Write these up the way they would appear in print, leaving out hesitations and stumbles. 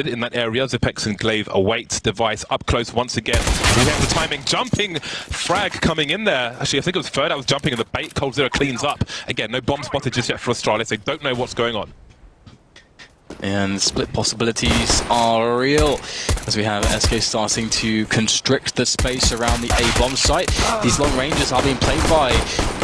in that area. Zipex and Glaive await. Device up close once again. We have the timing. Jumping frag coming in there. Actually, I think it was third. I was jumping in the bait. coldzera cleans up. Again, no bomb spotted just yet for Astralis. They don't know what's going on. And split possibilities are real as we have SK starting to constrict the space around the A bomb site. These long ranges are being played by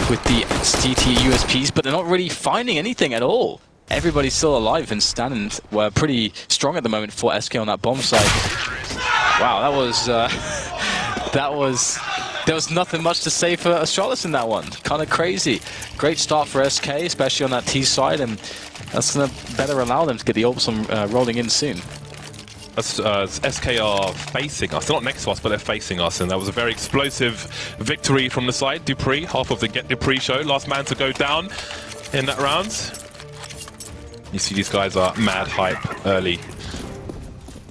with the STT USPs, but they're not really finding anything at all. Everybody's still alive and standing pretty strong at the moment for SK on that bomb site. Wow, there was nothing much to say for Astralis in that one. Kind of crazy. Great start for SK, especially on that T side, and that's going to better allow them to get the ults rolling in soon. SK are facing us. They're not next to us, but they're facing us, and that was a very explosive victory from the side. Dupree, half of the Get Dupree show. Last man to go down in that round. You see these guys are mad hype early.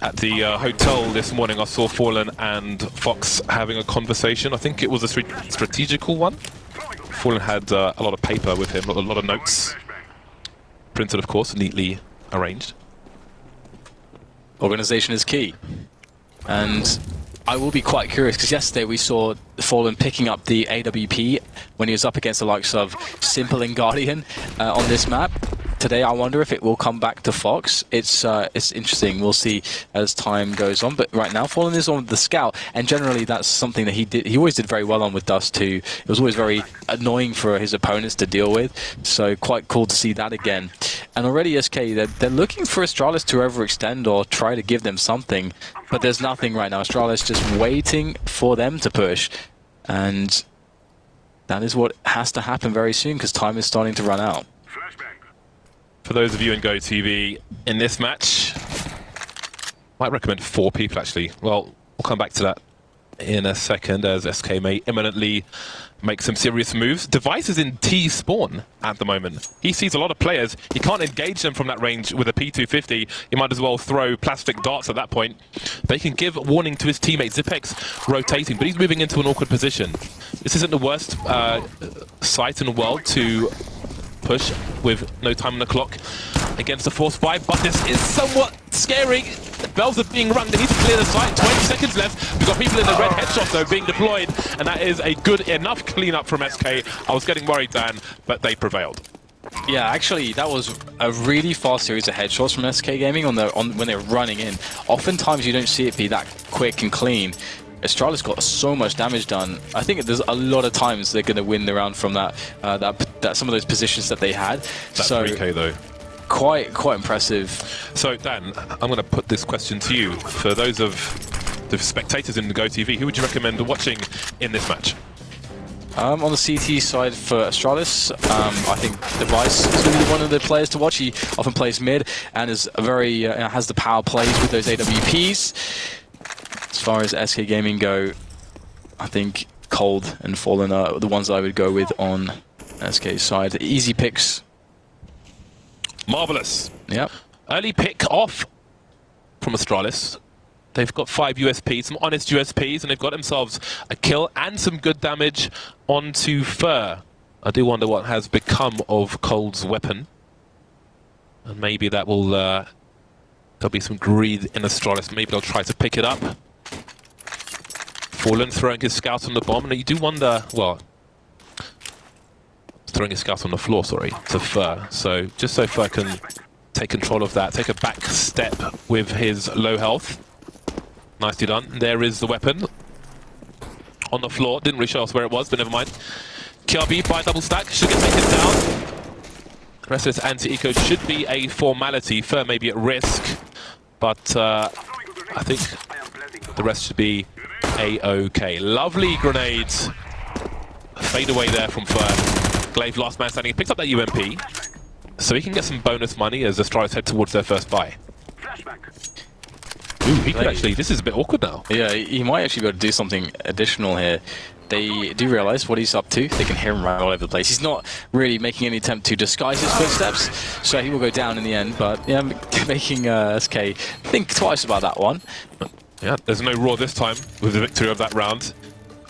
At the hotel this morning, I saw Fallen and Fox having a conversation. I think it was a strategical one. Fallen had a lot of paper with him, a lot of notes. Printed, of course, neatly arranged. Organization is key. And I will be quite curious, because yesterday we saw Fallen picking up the AWP when he was up against the likes of Simple and Guardian on this map. Today, I wonder if it will come back to Fox. It's interesting. We'll see as time goes on. But right now, Fallen is on the scout, and generally that's something that he always did very well on with Dust 2. It was always very annoying for his opponents to deal with. So quite cool to see that again. And already SK, they're looking for Astralis to overextend or try to give them something, but there's nothing right now. Astralis just waiting for them to push, and that is what has to happen very soon because time is starting to run out. For those of you in GoTV, in this match, might recommend 4 people actually. Well, we'll come back to that in a second as SK may imminently make some serious moves. Device is in T spawn at the moment. He sees a lot of players. He can't engage them from that range with a P250. He might as well throw plastic darts at that point. They can give warning to his teammate. Zipex rotating, but he's moving into an awkward position. This isn't the worst site in the world to push with no time on the clock against the force buy, but this is somewhat scary. Bells are being rung. They need to clear the site. 20 seconds left. We've got people in the red headshot though being deployed, and that is a good enough cleanup from SK. I was getting worried, Dan, but they prevailed. Yeah, actually, that was a really fast series of headshots from SK Gaming when they're running in. Oftentimes, you don't see it be that quick and clean. Astralis got so much damage done. I think there's a lot of times they're going to win the round from that some of those positions that they had. That's so 3K though. Quite impressive. So Dan, I'm going to put this question to you. For those of the spectators in the GoTV, who would you recommend watching in this match? On the CT side for Astralis, I think Device is going to be one of the players to watch. He often plays mid and is very has the power plays with those AWPs. As far as SK Gaming go, I think Cold and Fallen are the ones I would go with on SK's side. The easy picks. Marvelous. Yep. Early pick off from Astralis. They've got 5 USPs, some honest USPs, and they've got themselves a kill and some good damage onto Fur. I do wonder what has become of Cold's weapon. And maybe that will... there'll be some greed in Astralis. Maybe they'll try to pick it up. Fallen throwing his scout on the bomb, and you do wonder, well, throwing his scout on the floor, sorry, to Fur. So just so Fur can take control of that, take a back step with his low health. Nicely done. There is the weapon on the floor. Didn't really show us where it was, but never mind. KRB by double stack, should get taken down. The rest of this anti-eco should be a formality. Fur may be at risk, but I think the rest should be a-okay. Lovely grenades. Fade away there from Fur. Glaive, last man standing, picks up that UMP, so he can get some bonus money as Astralis head towards their first buy. Ooh, he could actually, this is a bit awkward now. Yeah, he might actually be able to do something additional here. They do realize what he's up to. They can hear him run all over the place. He's not really making any attempt to disguise his footsteps, so he will go down in the end. But yeah, making SK think twice about that one. Yeah, there's no Raw this time with the victory of that round.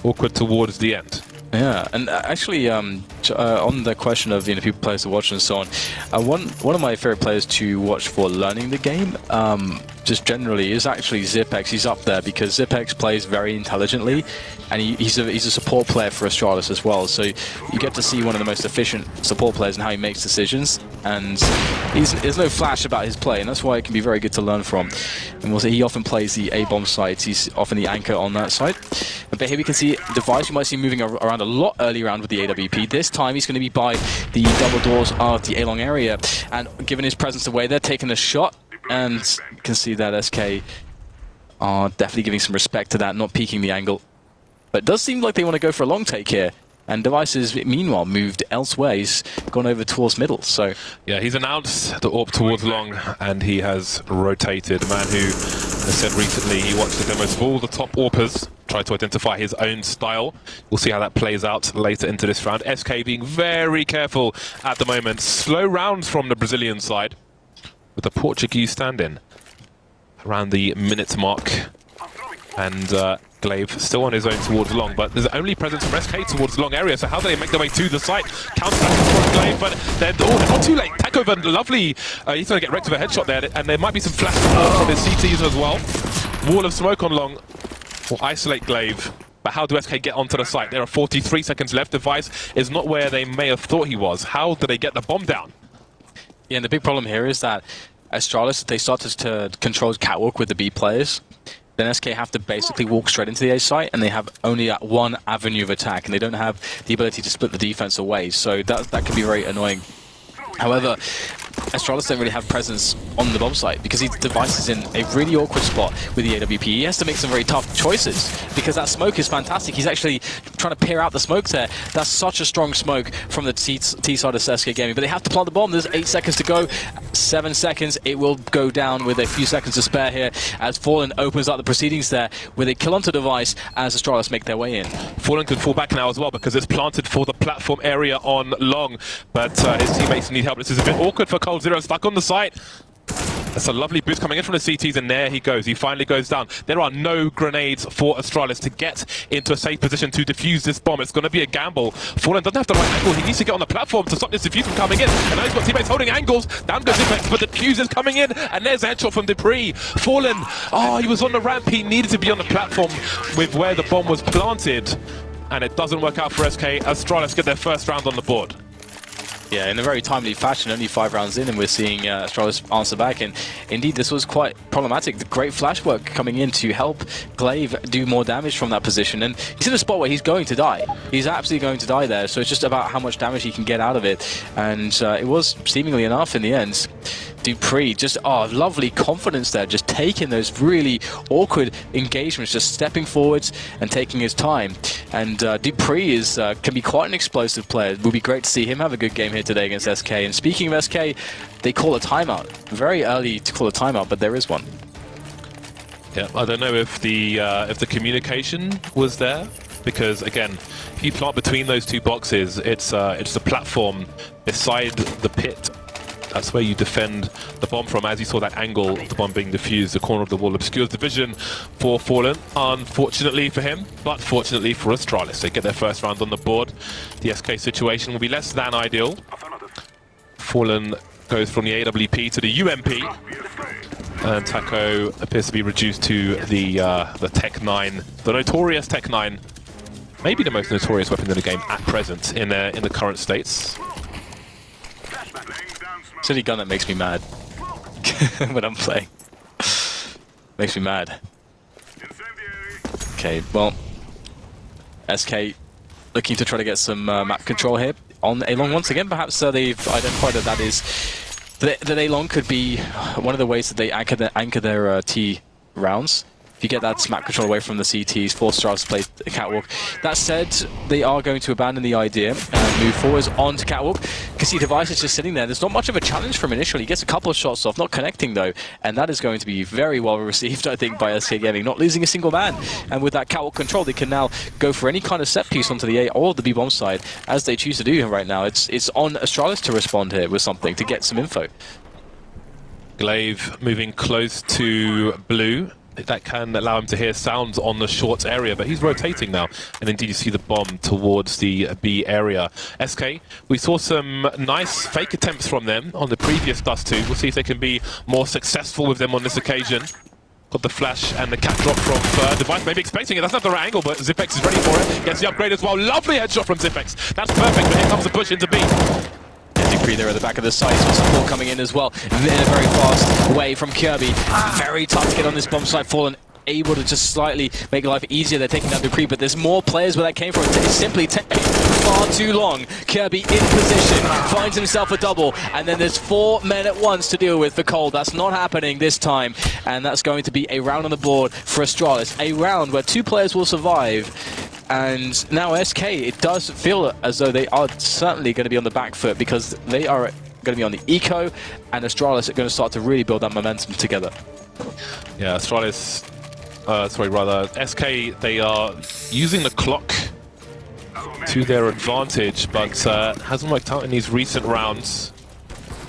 Awkward towards the end. Yeah, and actually, on the question of people players to watch and so on, one of my favorite players to watch for learning the game, just generally, is actually Zipex. He's up there because Zipex plays very intelligently, and he's a support player for Astralis as well. So you get to see one of the most efficient support players and how he makes decisions, and there's no flash about his play, and that's why it can be very good to learn from. And we'll see he often plays the A-bomb side. He's often the anchor on that side. But here we can see Device. You might see him moving around a lot early round with the AWP. This time he's going to be by the double doors of the A-long area, and given his presence away, they're taking a shot, and you can see that SK are definitely giving some respect to that, not peeking the angle. But it does seem like they want to go for a long take here. And Device is, meanwhile, moved elsewhere. He's gone over towards middle, so... Yeah, he's announced the AWP towards long, and he has rotated. A man who has said recently he watched the demos of all the top AWPers, tried to identify his own style. We'll see how that plays out later into this round. SK being very careful at the moment. Slow rounds from the Brazilian side, with the Portuguese stand-in around the minute mark. And Glaive still on his own towards long, but there's only presence from SK towards the long area, so how do they make their way to the site? Counter-attack from Glaive, but they're not too late. Takeover, lovely. He's going to get wrecked with a headshot there, and there might be some flash from his CTs as well. Wall of smoke on long will isolate Glaive. But how do SK get onto the site? There are 43 seconds left. Device is not where they may have thought he was. How do they get the bomb down? Yeah, and the big problem here is that Astralis, they started to control catwalk with the B players. Then SK have to basically walk straight into the A site, and they have only that one avenue of attack, and they don't have the ability to split the defense away, so that can be very annoying. However, Astralis don't really have presence on the bomb site because his Device is in a really awkward spot with the AWP. He has to make some very tough choices because that smoke is fantastic. He's actually trying to peer out the smoke there. That's such a strong smoke from the T side of SK Gaming, but they have to plant the bomb. There's 8 seconds to go. 7 seconds. It will go down with a few seconds to spare here as Fallen opens up the proceedings there with a kill onto Device as Astralis make their way in. Fallen could fall back now as well because it's planted for the platform area on long, but his teammates need help. This is a bit awkward for Cold Zero, stuck on the site. That's a lovely boost coming in from the CTs, and there he goes. He finally goes down. There are no grenades for Astralis to get into a safe position to defuse this bomb. It's going to be a gamble. Fallen doesn't have the right angle. He needs to get on the platform to stop this defuse from coming in. And now he's got teammates holding angles. Down goes Ipex, but the defuse is coming in, and there's a headshot from Dupree. Fallen, he was on the ramp. He needed to be on the platform with where the bomb was planted. And it doesn't work out for SK. Astralis get their first round on the board. Yeah, in a very timely fashion, only 5 rounds in, and we're seeing Astralis answer back, and indeed this was quite problematic. The great flash work coming in to help Glaive do more damage from that position, and he's in a spot where he's going to die. He's absolutely going to die there, so it's just about how much damage he can get out of it, and it was seemingly enough in the end. Dupree, just lovely confidence there, just taking those really awkward engagements, just stepping forwards and taking his time. And Dupree is can be quite an explosive player. It would be great to see him have a good game here today against SK. And speaking of SK, they call a timeout. Very early to call a timeout, but there is one. Yeah, I don't know if the communication was there, because again, if you plant between those two boxes, it's the platform beside the pit. That's where you defend the bomb from. As you saw that angle, the bomb being defused, the corner of the wall obscures the vision for Fallen. Unfortunately for him, but fortunately for Astralis. They get their first round on the board. The SK situation will be less than ideal. Fallen goes from the AWP to the UMP. And Taco appears to be reduced to the Tech 9, the notorious Tech 9. Maybe the most notorious weapon in the game at present in the current states. It's the only gun that makes me mad when I'm playing. Makes me mad. Okay, well, SK looking to try to get some map control here on A-Long once again. Perhaps they've identified that A-Long could be one of the ways that they anchor their T rounds. If you get that map control away from the CTs, force Astralis to play catwalk. That said, they are going to abandon the idea and move forwards onto catwalk. Because the Device is just sitting there. There's not much of a challenge for him initially. He gets a couple of shots off, not connecting though, and that is going to be very well received, I think, by SK Gaming, not losing a single man. And with that catwalk control, they can now go for any kind of set piece onto the A or the B bomb side, as they choose to do right now. It's on Astralis to respond here with something to get some info. Glaive moving close to blue. that can allow him to hear sounds on the short area, but he's rotating now, and indeed you see the bomb towards the B area. SK, we saw some nice fake attempts from them on the previous Dust 2. We'll see if they can be more successful with them on this occasion. Got the flash and the cat drop from Device, maybe expecting it. That's not the right angle, but Zipex is ready for it. Gets the upgrade as well. Lovely headshot from Zipex. That's perfect, but here comes the push into B. Dupree there at the back of the site, so support coming in as well in a very fast way from Kirby. Very tough to get on this bomb site. Fallen able to just slightly make life easier. They're taking down Dupree, but there's more players where that came from. It's simply taking far too long. Kirby in position, finds himself a double, and then there's 4 men at once to deal with for Cole. That's not happening this time, and that's going to be a round on the board for Astralis. A round where 2 players will survive. And now SK, it does feel as though they are certainly going to be on the back foot, because they are going to be on the eco, and Astralis are going to start to really build that momentum together. Yeah, Astralis, SK, they are using the clock to their advantage, but hasn't worked out in these recent rounds.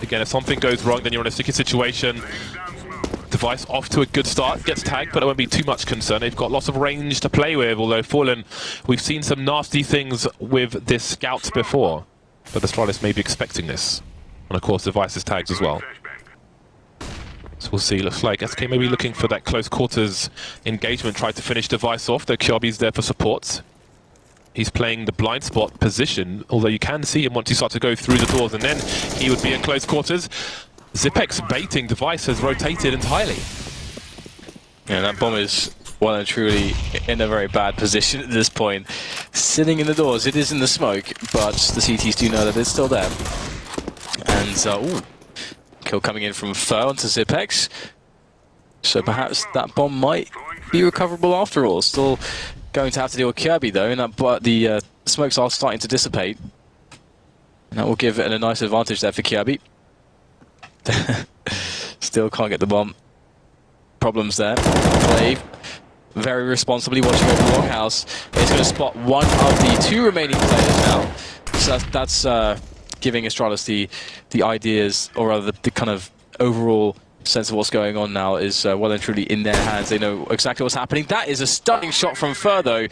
Again, if something goes wrong, then you're in a sticky situation. Device off to a good start, gets tagged, but it won't be too much concern. They've got lots of range to play with, although Fallen, we've seen some nasty things with this scout before, but Astralis may be expecting this. And of course, Device is tagged as well. So we'll see. Looks like SK may be looking for that close quarters engagement, try to finish Device off, though Kyobi's there for support. He's playing the blind spot position, although you can see him once you start to go through the doors, and then he would be in close quarters. Zipex baiting Device has rotated entirely. Yeah, that bomb is well and truly in a very bad position at this point. Sitting in the doors, it is in the smoke, but the CTs do know that it's still there. And, kill coming in from Fur onto Zipex. So perhaps that bomb might be recoverable after all. Still going to have to deal with Kirby though, and but the smokes are starting to dissipate. And that will give it a nice advantage there for Kirby. Still can't get the bomb. Problems there. Glaive, very responsibly watching over Longhouse. He's going to spot one of the 2 remaining players now. So that's giving Astralis the ideas, or rather the kind of overall sense of what's going on now is well and truly in their hands. They know exactly what's happening. That is a stunning shot from Fur though.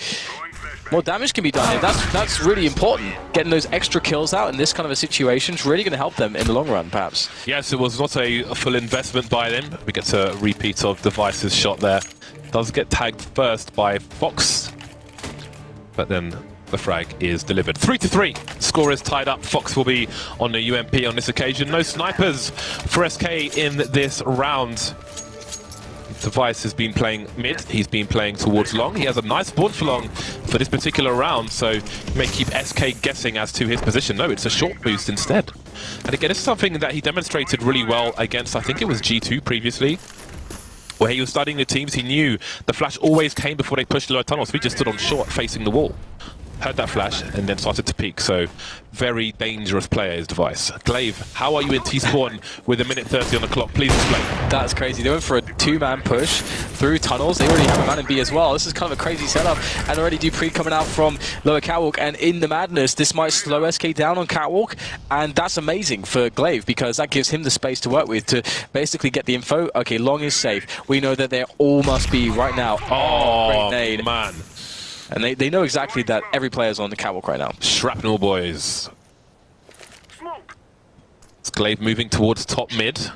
More damage can be done here. That's really important. Getting those extra kills out in this kind of a situation is really going to help them in the long run, perhaps. Yes, it was not a full investment by them. We get a repeat of Device's shot there. Does get tagged first by Fox, but then the frag is delivered. 3-3. Score is tied up. Fox will be on the UMP on this occasion. No snipers for SK in this round. Device has been playing mid, he's been playing towards long. He has a nice spawn for long for this particular round, so he may keep SK guessing as to his position. No, it's a short boost instead. And again, it's something that he demonstrated really well against, I think it was G2 previously, where he was studying the teams. He knew the flash always came before they pushed the lower tunnel, so he just stood on short facing the wall. Heard that flash and then started to peek, so very dangerous player is Device. Glaive, how are you in T-spawn with a minute 30 on the clock? Please explain. That's crazy. They went for a 2-man push through tunnels. They already have a man in B as well. This is kind of a crazy setup, and already Dupree coming out from lower catwalk, and in the madness, this might slow SK down on catwalk, and that's amazing for Glaive because that gives him the space to work with to basically get the info. Okay, long is safe. We know that they all must be right now. Oh, great nade. Man. And they know exactly that every player's on the catwalk right now. Shrapnel boys. It's Glaive moving towards top mid.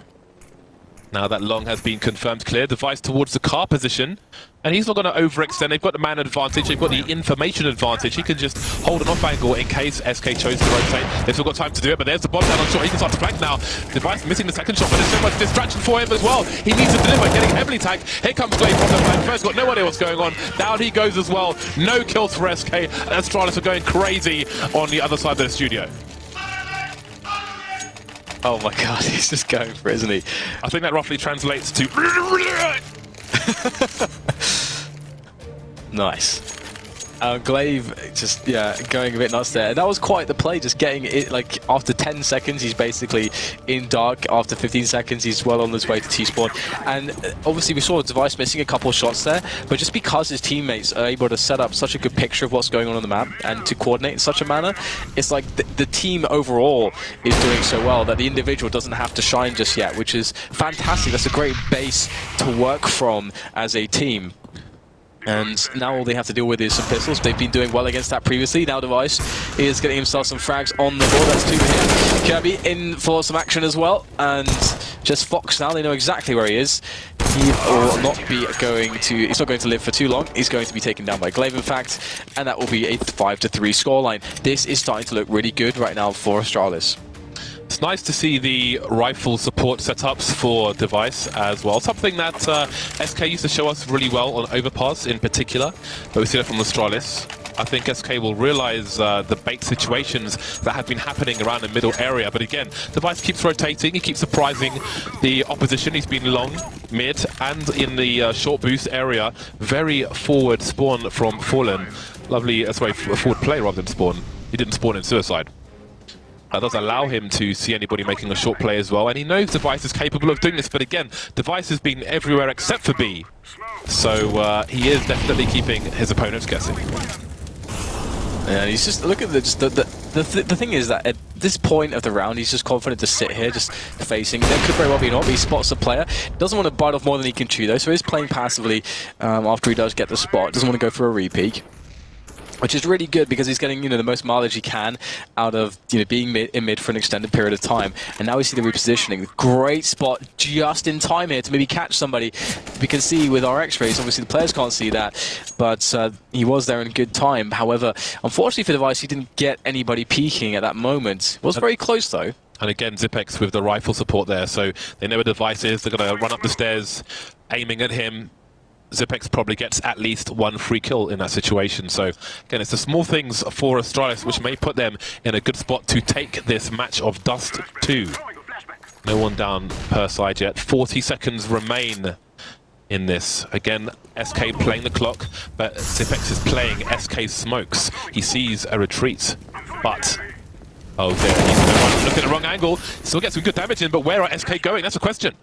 Now that long has been confirmed clear. Device towards the car position. And he's not going to overextend. They've got the man advantage. They've got the information advantage. He can just hold an off angle in case SK chose to rotate. They've still got time to do it, but there's the bomb down on short. He can start to flank now. Device missing the second shot, but there's so much distraction for him as well. He needs to deliver, getting heavily tagged. Here comes Glaive from the flank. First got no idea what's going on. Down he goes as well. No kills for SK. And Astralis are going crazy on the other side of the studio. Oh my god, he's just going for it, isn't he? I think that roughly translates to... Nice. Glaive just, yeah, going a bit nuts there. That was quite the play, just getting it, like, after 10 seconds, he's basically in dark after 15 seconds. He's well on his way to T-spawn. And obviously we saw Device missing a couple of shots there, but just because his teammates are able to set up such a good picture of what's going on the map and to coordinate in such a manner, it's like the team overall is doing so well that the individual doesn't have to shine just yet, which is fantastic. That's a great base to work from as a team. And now all they have to deal with is some pistols. They've been doing well against that previously. Now Device is getting himself some frags on the board. That's 2 for him. Kirby in for some action as well. And just Fox now, they know exactly where he is. He will not be going to, he's not going to live for too long. He's going to be taken down by Glaive, in fact. And that will be a 5-3 scoreline. This is starting to look really good right now for Astralis. It's nice to see the rifle support setups for Device as well. Something that SK used to show us really well on Overpass in particular, but we see that from Astralis. I think SK will realize the bait situations that have been happening around the middle area. But again, Device keeps rotating, he keeps surprising the opposition. He's been long, mid, and in the short boost area. Very forward spawn from Fallen. Lovely, sorry, forward play rather than spawn. He didn't spawn in Suicide. That does allow him to see anybody making a short play as well, and he knows Device is capable of doing this, but again, Device has been everywhere except for B, so he is definitely keeping his opponents guessing. And he's just, look at the thing is that at this point of the round, he's just confident to sit here, just facing. There could very well be not, but he spots a player. Doesn't want to bite off more than he can chew though, so he's playing passively after he does get the spot. Doesn't want to go for a repeat, which is really good because he's getting, the most mileage he can out of, being in mid for an extended period of time. And now we see the repositioning. Great spot just in time here to maybe catch somebody. We can see with our X-rays, obviously the players can't see that, but he was there in good time. However, unfortunately for Device, he didn't get anybody peeking at that moment. It was very close though. And again, Zipex with the rifle support there, so they know where Device is. They're going to run up the stairs, aiming at him. Zipex probably gets at least 1 free kill in that situation. So again, it's the small things for Astralis which may put them in a good spot to take this match of Dust 2. No one down per side yet. 40 seconds remain in this. Again, SK playing the clock, but Zipex is playing SK smokes. He sees a retreat, but oh dear, he's looking at the wrong angle. Still gets some good damage in, but where are SK going? That's a question.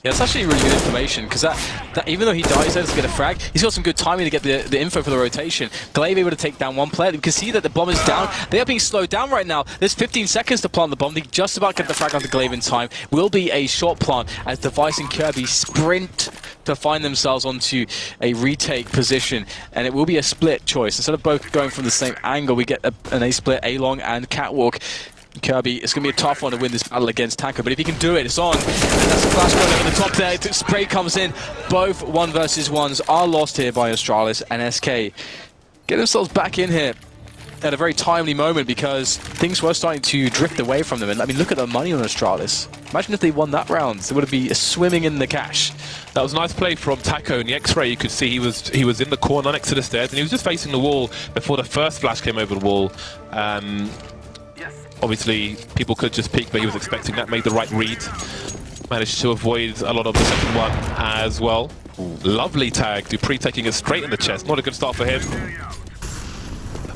Yeah, it's actually really good information, because that even though he dies there to get a frag, he's got some good timing to get the info for the rotation. Glaive able to take down one player. You can see that the bomb is down. They are being slowed down right now. There's 15 seconds to plant the bomb. They just about get the frag onto Glaive in time. Will be a short plant as Device and Kirby sprint to find themselves onto a retake position, and it will be a split choice. Instead of both going from the same angle, we get an A-split, A-long, and Catwalk. Kirby, it's going to be a tough one to win this battle against Taco, but if he can do it, it's on. And that's a flash going over the top there. Spray comes in. Both 1 versus 1s are lost here by Astralis, and SK get themselves back in here at a very timely moment because things were starting to drift away from them. And I mean, look at the money on Astralis. Imagine if they won that round. They would be swimming in the cash. That was a nice play from Taco in the X-ray. You could see he was in the corner next to the stairs, and he was just facing the wall before the first flash came over the wall. Obviously, people could just peek, but he was expecting that, made the right read. Managed to avoid a lot of the second one as well. Ooh, lovely tag. Dupree taking it straight in the chest. Not a good start for him.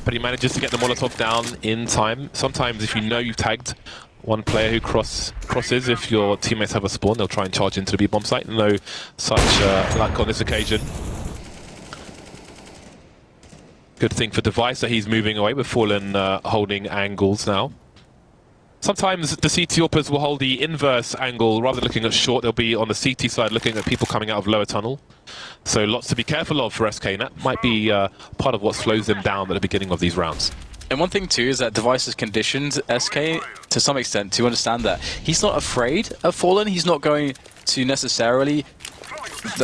But he manages to get the Molotov down in time. Sometimes if you know you've tagged one player who crosses, if your teammates have a spawn, they'll try and charge into the B-bomb site. No such luck on this occasion. Good thing for Device that he's moving away with Fallen holding angles now. Sometimes the CT AWPers will hold the inverse angle. Rather than looking at short, they'll be on the CT side looking at people coming out of lower tunnel. So lots to be careful of for SK, and that might be part of what slows them down at the beginning of these rounds. And one thing too is that Device has conditioned SK to some extent to understand that he's not afraid of Fallen. He's not going to necessarily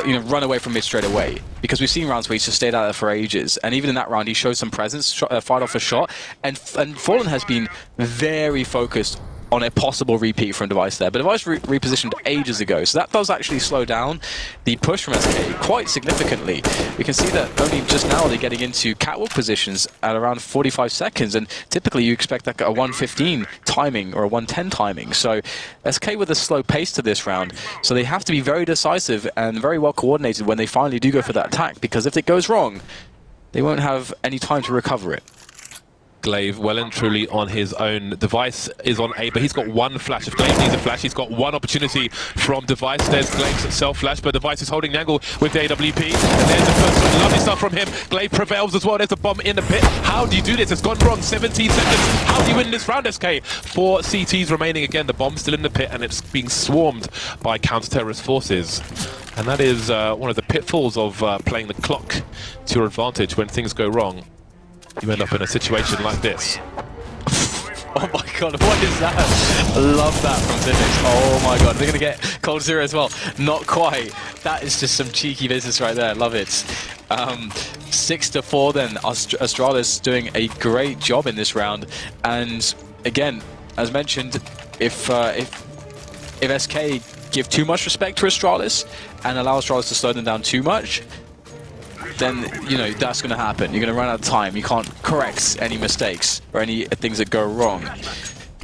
run away from mid straight away, because we've seen rounds where he's just stayed out there for ages, and even in that round he showed some presence, fired off a shot, and Fallen has been very focused on a possible repeat from Device there. But Device repositioned ages ago, so that does actually slow down the push from SK quite significantly. We can see that only just now they're getting into catwalk positions at around 45 seconds, and typically you expect like a 1:15 timing or a 1:10 timing. So SK with a slow pace to this round, so they have to be very decisive and very well coordinated when they finally do go for that attack, because if it goes wrong, they won't have any time to recover it. Glaive well and truly on his own. Device is on A, but he's got one flash. If Glaive needs a flash, he's got one opportunity from Device. There's Glaive's self-flash, but Device is holding the angle with the AWP. And there's the first one. Lovely stuff from him. Glaive prevails as well. There's a bomb in the pit. How do you do this? It's gone wrong. 17 seconds. How do you win this round, SK? 4 CTs remaining again. The bomb's still in the pit, and it's being swarmed by counter-terrorist forces. And that is one of the pitfalls of playing the clock to your advantage. When things go wrong, you end up in a situation like this. Oh my god, what is that? I love that from Zippix. Oh my god, they're going to get Cold Zero as well. Not quite. That is just some cheeky business right there. Love it. 6-4 then. Astralis doing a great job in this round. And again, as mentioned, if SK give too much respect to Astralis and allow Astralis to slow them down too much, then, you know, that's going to happen. You're going to run out of time. You can't correct any mistakes or any things that go wrong.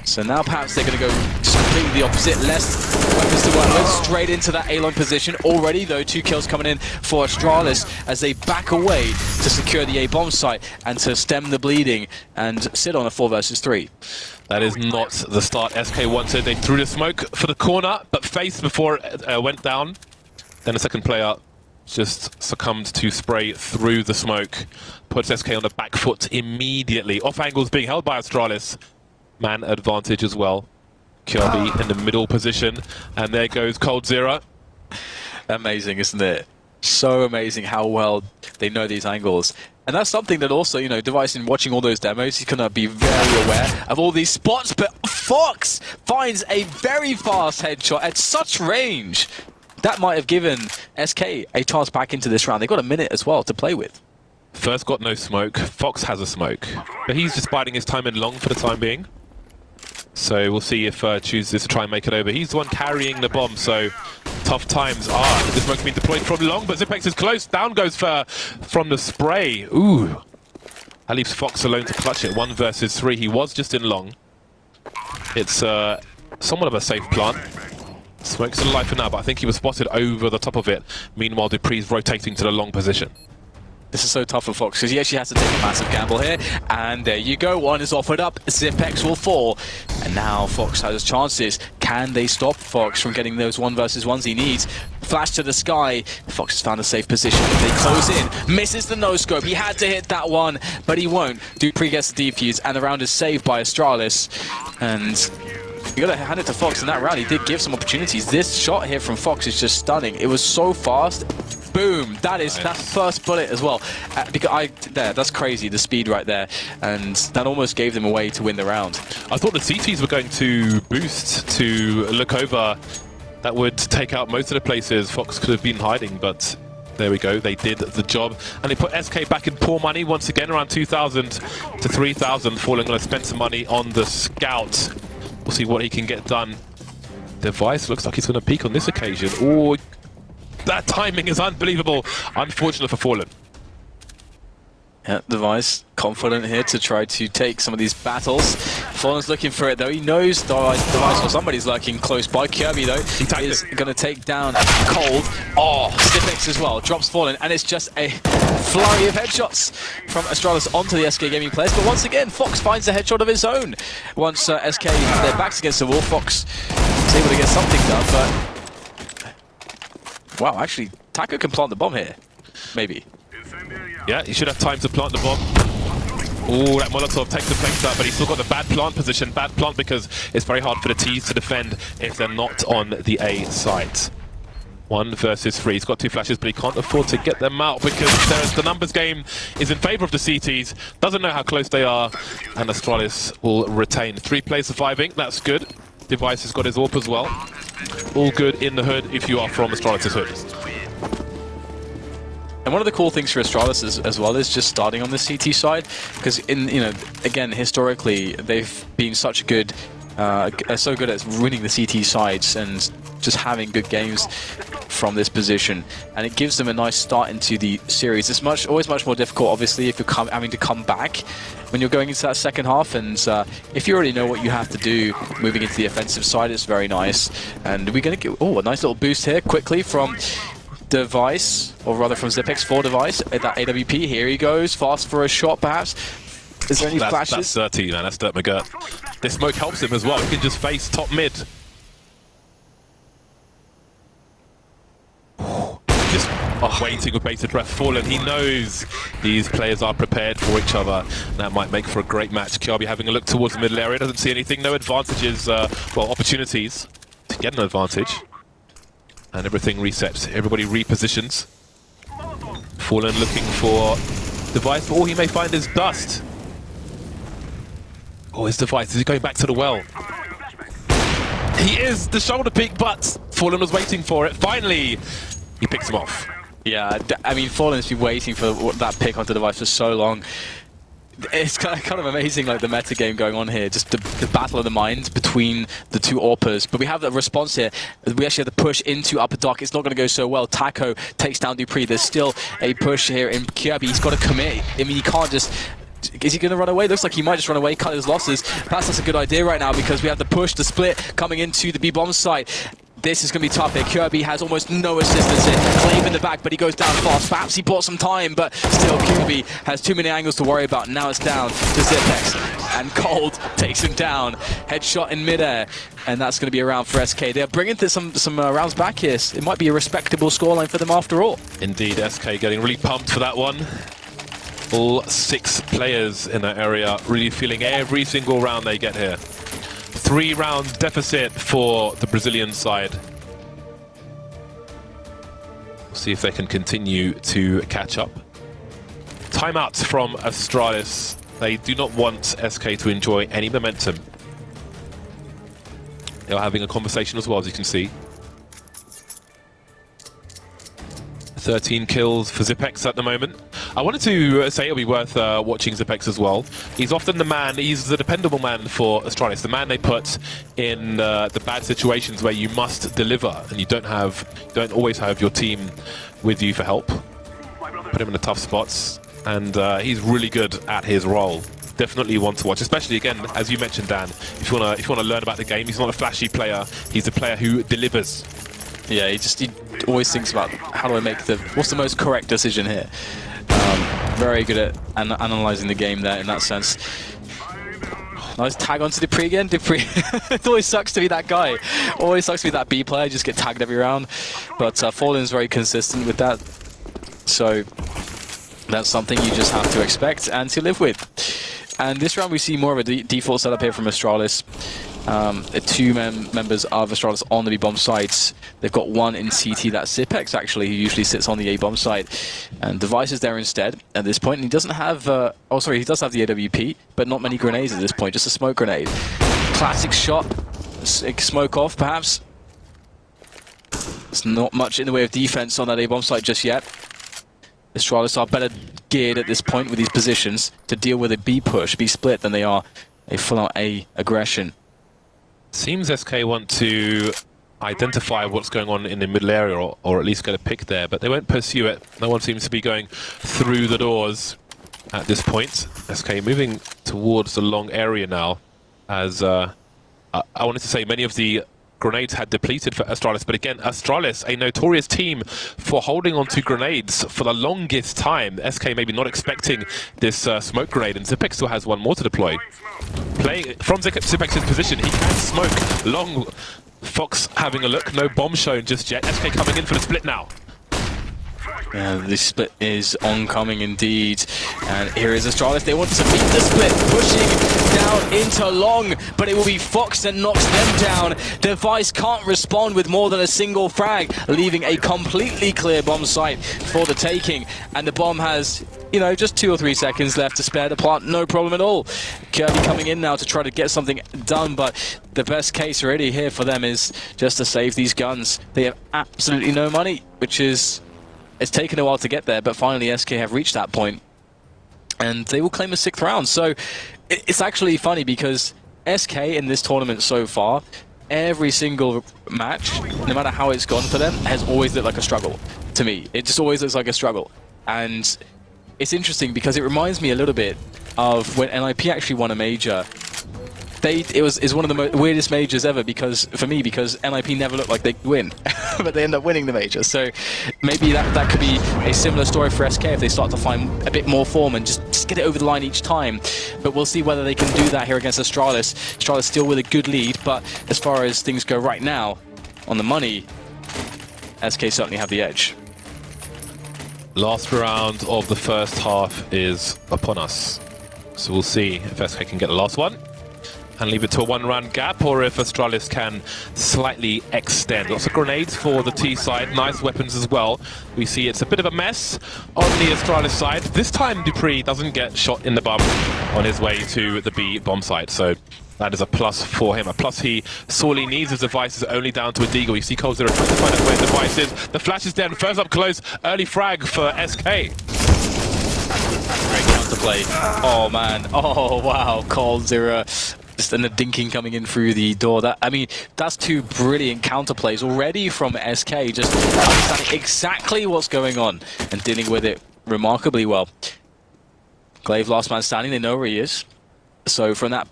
So now perhaps they're going to go just completely the opposite. Less weapons to work with, straight into that A-line position. Already, though, 2 kills coming in for Astralis as they back away to secure the A-bomb site and to stem the bleeding and sit on a 4 versus 3. That is not the start SK wanted. They threw the smoke for the corner, but faced before it went down. Then the second player just succumbed to spray through the smoke. Puts SK on the back foot immediately. Off angles being held by Astralis. Man advantage as well. Kirby in the middle position. And there goes Cold Zero. Amazing, isn't it? So amazing how well they know these angles. And that's something that also, you know, Device, in watching all those demos, he's going to be very aware of all these spots. But Fox finds a very fast headshot at such range. That might have given SK a chance back into this round. They've got a minute as well to play with. First got no smoke. Fox has a smoke. But he's just biding his time in long for the time being. So we'll see if chooses to try and make it over. He's the one carrying the bomb, so tough times. The smoke's been deployed from long, but Zipex is close. Down goes from the spray. Ooh. That leaves Fox alone to clutch it. 1 versus 3. He was just in long. It's somewhat of a safe plant. Smoke's still alive for now, but I think he was spotted over the top of it. Meanwhile, Dupree's rotating to the long position. This is so tough for Fox because he actually has to take a massive gamble here. And there you go, one is offered up. Zipex will fall. And now Fox has chances. Can they stop Fox from getting those 1 versus 1s he needs? Flash to the sky. Fox has found a safe position. If they close in, misses the no-scope. He had to hit that one, but he won't. Dupree gets the defuse, and the round is saved by Astralis. And you gotta hand it to Fox in that round. He did give some opportunities. This shot here from Fox is just stunning. It was so fast. Boom! That is that first bullet as well. That's crazy. The speed right there, and that almost gave them away to win the round. I thought the CTs were going to boost to look over. That would take out most of the places Fox could have been hiding, but there we go. They did the job, and they put SK back in poor money once again, around 2,000 to 3,000. Falling going to spend some money on the scout. We'll see what he can get done. Device looks like he's going to peak on this occasion. Oh, that timing is unbelievable. Unfortunate for Fallen. Yeah, Device confident here to try to take some of these battles. Fallen's looking for it though. He knows Device or somebody's lurking close by. Kirby though is going to take down Cold. Oh, Zipex as well. Drops Fallen, and it's just a flurry of headshots from Astralis onto the SK Gaming players. But once again, Fox finds a headshot of his own. Once SK have their backs against the wall, Fox is able to get something done. But wow, actually, Taco can plant the bomb here. Maybe. Yeah, he should have time to plant the bomb. Oh, that Molotov takes the place out, but he's still got the bad plant position. Bad plant because it's very hard for the T's to defend if they're not on the A site. 1 versus 3. He's got 2 flashes, but he can't afford to get them out because the numbers game is in favor of the CTs. Doesn't know how close they are, and Astralis will retain. 3 players surviving. That's good. Device has got his AWP as well. All good in the hood if you are from Astralis' hood. And one of the cool things for Astralis as well is just starting on the CT side, because again, historically they've been so good at winning the CT sides and just having good games from this position, and it gives them a nice start into the series. It's always much more difficult, obviously, if you're having to come back when you're going into that second half, and if you already know what you have to do moving into the offensive side, it's very nice. And we're going to get a nice little boost here quickly from Device, or rather from Zipex for Device at that AWP. Here he goes, fast for a shot perhaps. Is there any That's flashes? dirty, man. That's Dirt McGirt. This smoke helps him as well. He can just face top mid. Just waiting with bated breath. Fallen, he knows these players are prepared for each other. That might make for a great match. Kirby having a look towards the middle area, doesn't see anything. No advantages, well, opportunities to get an advantage. And everything resets. Everybody repositions. Fallen looking for Device, but all he may find is dust. Oh, his Device, is he going back to the well? He is the shoulder peek, but Fallen was waiting for it. Finally, he picks him off. Yeah, I mean, Fallen's been waiting for that pick onto Device for so long. It's kind of amazing, like the meta game going on here, just the battle of the minds between the two AWPers. But we have the response here. We actually have the push into upper dock. It's not going to go so well. Taco takes down Dupree. There's still a push here in Kirby. He's got to commit. I mean, he can't just... Is he going to run away? Looks like he might just run away, cut his losses. Perhaps that's a good idea right now because we have the push, the split coming into the B-bomb site. This is going to be tough here. Kirby has almost no assistance here. Clave in the back, but he goes down fast. Perhaps he bought some time, but still Kirby has too many angles to worry about. Now it's down to Zipex, and Cold takes him down. Headshot in midair, and that's going to be a round for SK. They're bringing some rounds back here. It might be a respectable scoreline for them after all. Indeed, SK getting really pumped for that one. All 6 players in that area really feeling every single round they get here. 3-round deficit for the Brazilian side. We'll see if they can continue to catch up. Timeouts from Astralis. They do not want SK to enjoy any momentum. They're having a conversation as well, as you can see. 13 kills for Zipex at the moment. I wanted to say it'll be worth watching Zipex as well. He's often the man, he's the dependable man for Astralis, the man they put in the bad situations where you must deliver and you don't always have your team with you for help. Put him in the tough spots, and he's really good at his role. Definitely one to watch, especially again, as you mentioned, Dan. If you wanna learn about the game, he's not a flashy player. He's a player who delivers. Yeah, he always thinks about how do I make what's the most correct decision here. Very good at analysing the game there in that sense. Nice tag onto Dupree again. Dupree, it always sucks to be that guy. Always sucks to be that B player, just get tagged every round. But Fallen's very consistent with that. So that's something you just have to expect and to live with. And this round we see more of a default setup here from Astralis. The 2 members of Astralis on the B-bomb sites. They've got 1 in CT, that's Zipex actually, who usually sits on the A-bomb site. And Device is there instead at this point, and he doesn't have, oh sorry, he does have the AWP, but not many grenades at this point, just a smoke grenade. Classic shot, smoke off perhaps. There's not much in the way of defense on that A-bomb site just yet. Astralis are better geared at this point with these positions to deal with a B push, B split, than they are a full-out A aggression. Seems SK want to identify what's going on in the middle area, or at least get a pick there, but they won't pursue it. No one seems to be going through the doors at this point. SK moving towards the long area now, as I wanted to say many of the grenades had depleted for Astralis, but again, Astralis, a notorious team for holding on to grenades for the longest time. SK maybe not expecting this smoke grenade, and Zipex still has 1 more to deploy. Playing from Zipex's position, he can smoke long. Fox having a look, no bomb shown just yet. SK coming in for the split now. Yeah, this split is oncoming indeed. And here is Astralis. They want to beat the split, pushing down into long, but it will be Fox that knocks them down. Device can't respond with more than a single frag, leaving a completely clear bomb site for the taking. And the bomb has, you know, just 2 or 3 seconds left to spare the plant, no problem at all. Kirby coming in now to try to get something done, but the best case already here for them is just to save these guns. They have absolutely no money, which is... It's taken a while to get there, but finally SK have reached that point, and they will claim a 6th round. So it's actually funny because SK in this tournament so far, every single match, no matter how it's gone for them, has always looked like a struggle to me. It just always looks like a struggle. And it's interesting because it reminds me a little bit of when NIP actually won a major It's one of the weirdest majors ever because NIP never looked like they could win, but they end up winning the major. So maybe that could be a similar story for SK if they start to find a bit more form and just get it over the line each time. But we'll see whether they can do that here against Astralis. Astralis still with a good lead, but as far as things go right now, on the money, SK certainly have the edge. Last round of the first half is upon us. So we'll see if SK can get the last one and leave it to a one-round gap, or if Astralis can slightly extend. Lots of grenades for the T side, nice weapons as well. We see it's a bit of a mess on the Astralis side. This time Dupree doesn't get shot in the bum on his way to the B bomb site, so that is a plus for him. A plus he sorely needs. His device is only down to a deagle. You see Cold Zero trying to find out where the device is. The flash is dead. First up close, early frag for SK. Great counterplay. Oh man. Oh wow. Cold Zero. Just and the dinking coming in through the door. That's two brilliant counterplays already from SK. Just understanding exactly what's going on and dealing with it remarkably well. Glaive last man standing. They know where he is. So from that,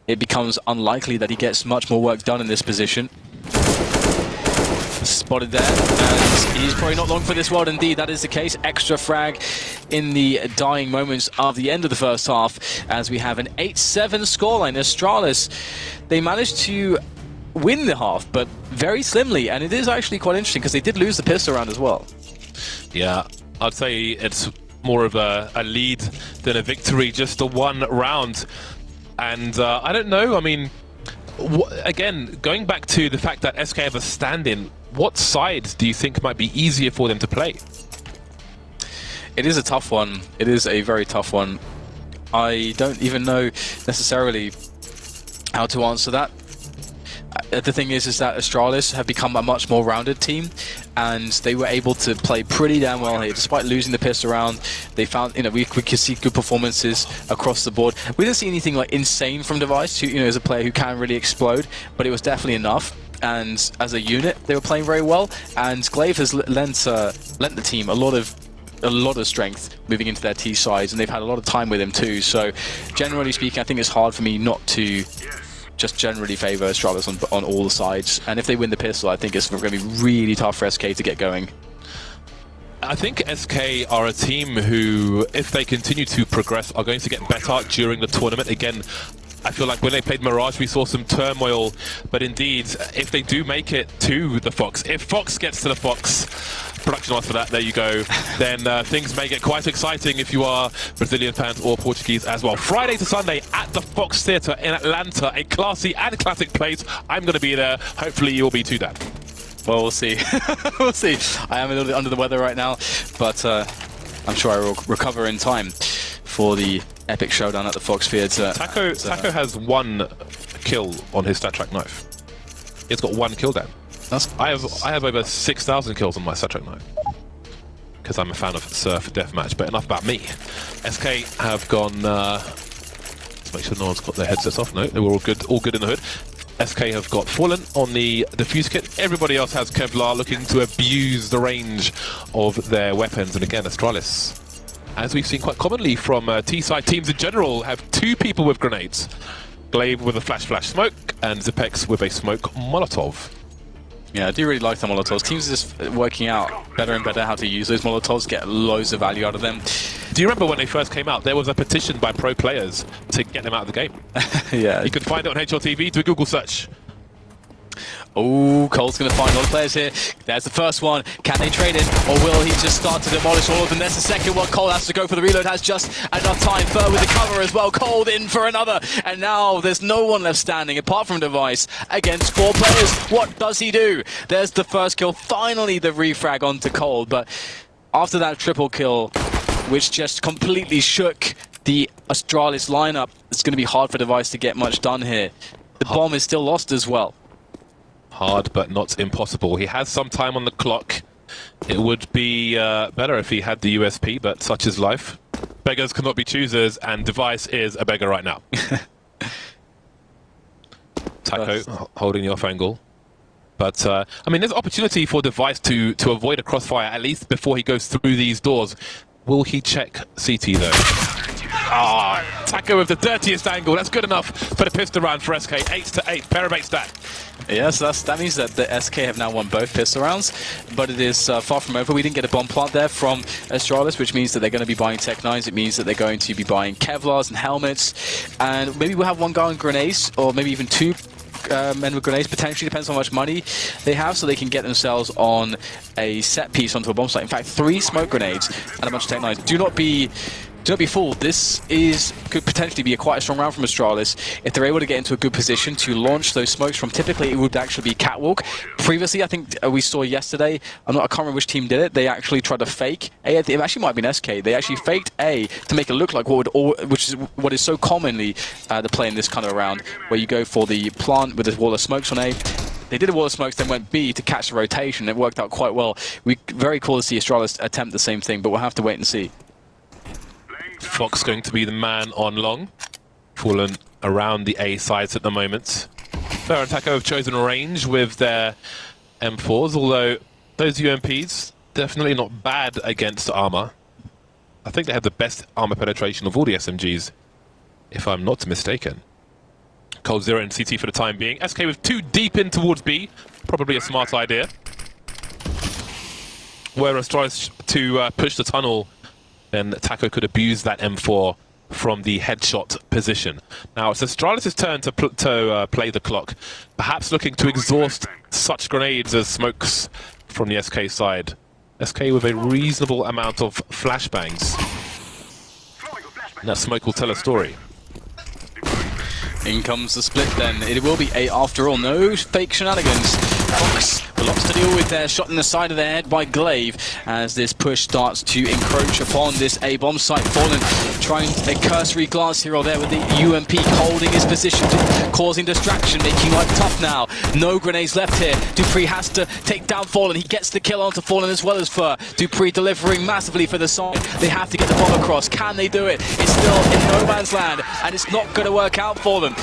it becomes unlikely that he gets much more work done in this position. Spotted there, and he's probably not long for this world. Indeed, that is the case. Extra frag in the dying moments of the end of the first half, as we have an 8-7 scoreline. Astralis, they managed to win the half, but very slimly, and it is actually quite interesting because they did lose the pistol round as well. Yeah, I'd say it's more of a lead than a victory, just the one round. And I don't know, I mean, again, going back to the fact that SK have a stand-in, what side do you think might be easier for them to play? It is a tough one. It is a very tough one. I don't even know necessarily how to answer that. The thing is that Astralis have become a much more rounded team, and they were able to play pretty damn well here, despite losing the pistol round. They found, we could see good performances across the board. We didn't see anything like insane from Device, who, as a player who can really explode, but it was definitely enough. And as a unit, they were playing very well. And Glaive has lent the team a lot of strength moving into their T sides, and they've had a lot of time with him too. So, generally speaking, I think it's hard for me not to just generally favour Astralis on all the sides. And if they win the pistol, I think it's going to be really tough for SK to get going. I think SK are a team who, if they continue to progress, are going to get better during the tournament. Again, I feel like when they played Mirage, we saw some turmoil, but indeed, if they do make it to the Fox, if Fox gets to the Fox, production art for that, there you go, then things may get quite exciting if you are Brazilian fans or Portuguese as well. Friday to Sunday at the Fox Theatre in Atlanta, a classy and classic place. I'm going to be there. Hopefully you'll be too, Dan. Well, we'll see. We'll see. I am a little bit under the weather right now, but I'm sure I will recover in time for the epic showdown at the Fox Theatre. Taco has one kill on his StatTrack knife. He's got one kill down. I have over 6,000 kills on my StatTrack knife because I'm a fan of Surf Deathmatch. But enough about me. SK have gone. Let's make sure no one's got their headsets off. No, they were all good in the hood. SK have got Fallen on the defuse kit. Everybody else has Kevlar, looking to abuse the range of their weapons. And again, Astralis, as we've seen quite commonly from T-side teams in general, have two people with grenades. Glaive with a flash smoke, and Zipex with a smoke Molotov. Yeah, I do really like the Molotovs. Teams are just working out better and better how to use those Molotovs, get loads of value out of them. Do you remember when they first came out? There was a petition by pro players to get them out of the game. Yeah. You could find it on HLTV, do a Google search. Oh, Cole's going to find a lot of players here. There's the first one. Can they trade it, or will he just start to demolish all of them? There's the second one. Cole has to go for the reload, has just enough time. Fur with the cover as well. Cole in for another. And now there's no one left standing apart from Device against 4 players. What does he do? There's the first kill. Finally, the refrag onto Cole. But after that triple kill, which just completely shook the Astralis lineup, it's going to be hard for Device to get much done here. The bomb is still lost as well. Hard, but not impossible. He has some time on the clock. It would be better if he had the USP, but such is life. Beggars cannot be choosers, and Device is a beggar right now. Taco holding the off angle. But, I mean, there's opportunity for Device to avoid a crossfire, at least before he goes through these doors. Will he check CT, though? Taco with the dirtiest angle. That's good enough for the pistol round for SK. 8-8. Parabates that. Yes, that means that the SK have now won both pistol rounds, but it is far from over. We didn't get a bomb plant there from Astralis, which means that they're going to be buying Tech 9s. It means that they're going to be buying Kevlars and helmets, and maybe we'll have one guy on grenades, or maybe even two men with grenades, potentially, depends on how much money they have, so they can get themselves on a set piece onto a bomb site. In fact, 3 smoke grenades and a bunch of Tech 9s. Do not be fooled. This could potentially be quite a strong round from Astralis if they're able to get into a good position to launch those smokes from. Typically, it would actually be catwalk. Previously, I think we saw yesterday, I can't remember which team did it, they actually tried to fake A. It actually might have been SK. They actually faked A to make it look like which is what is so commonly the play in this kind of round, where you go for the plant with the wall of smokes on A. They did a wall of smokes, then went B to catch the rotation. It worked out quite well. Very cool to see Astralis attempt the same thing, but we'll have to wait and see. Fox going to be the man on long. Fallen around the A sides at the moment. Fair and Taco have chosen range with their M4s, although those UMPs definitely not bad against armor. I think they have the best armor penetration of all the SMGs, if I'm not mistaken. Cold Zero and CT for the time being. SK with 2 deep in towards B, probably a smart idea. Where Astralis to push the tunnel, then Taco could abuse that M4 from the headshot position. Now it's Astralis' turn to play the clock, perhaps looking to exhaust such grenades as smokes from the SK side. SK with a reasonable amount of flashbangs. And that smoke will tell a story. In comes the split then. It will be A after all. No fake shenanigans. Fox with lots to deal with there. Shot in the side of the head by Glaive as this push starts to encroach upon this A bomb site. Fallen trying a cursory glance here or there with the UMP holding his position, causing distraction, making life tough now. No grenades left here. Dupree has to take down Fallen. He gets the kill onto Fallen as well as Fur. Dupree delivering massively for the side. They have to get the bomb across. Can they do it? It's still in no man's land and it's not going to work out for them.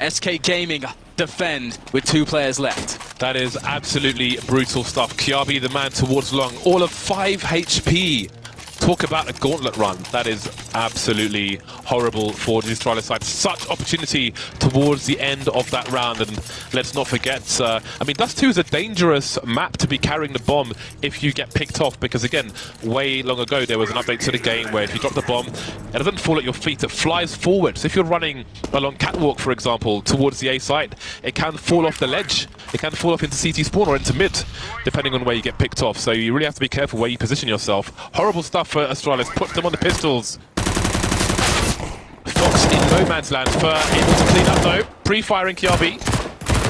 SK Gaming defend with 2 players left. That is absolutely brutal stuff. Kiabi, the man towards long, all of 5 HP. Talk about a gauntlet run. That is absolutely horrible for the Astralis side. Such opportunity towards the end of that round. And let's not forget, I mean, Dust 2 is a dangerous map to be carrying the bomb if you get picked off. Because again, way long ago, there was an update to the game where if you drop the bomb, it doesn't fall at your feet, it flies forward. So if you're running along catwalk, for example, towards the A side, it can fall off the ledge. It can fall off into CT spawn or into mid, depending on where you get picked off. So you really have to be careful where you position yourself. Horrible stuff for Astralis. Puts them on the pistols. Fox in no man's land. Fur able to clean up though. Pre-firing Kiabi.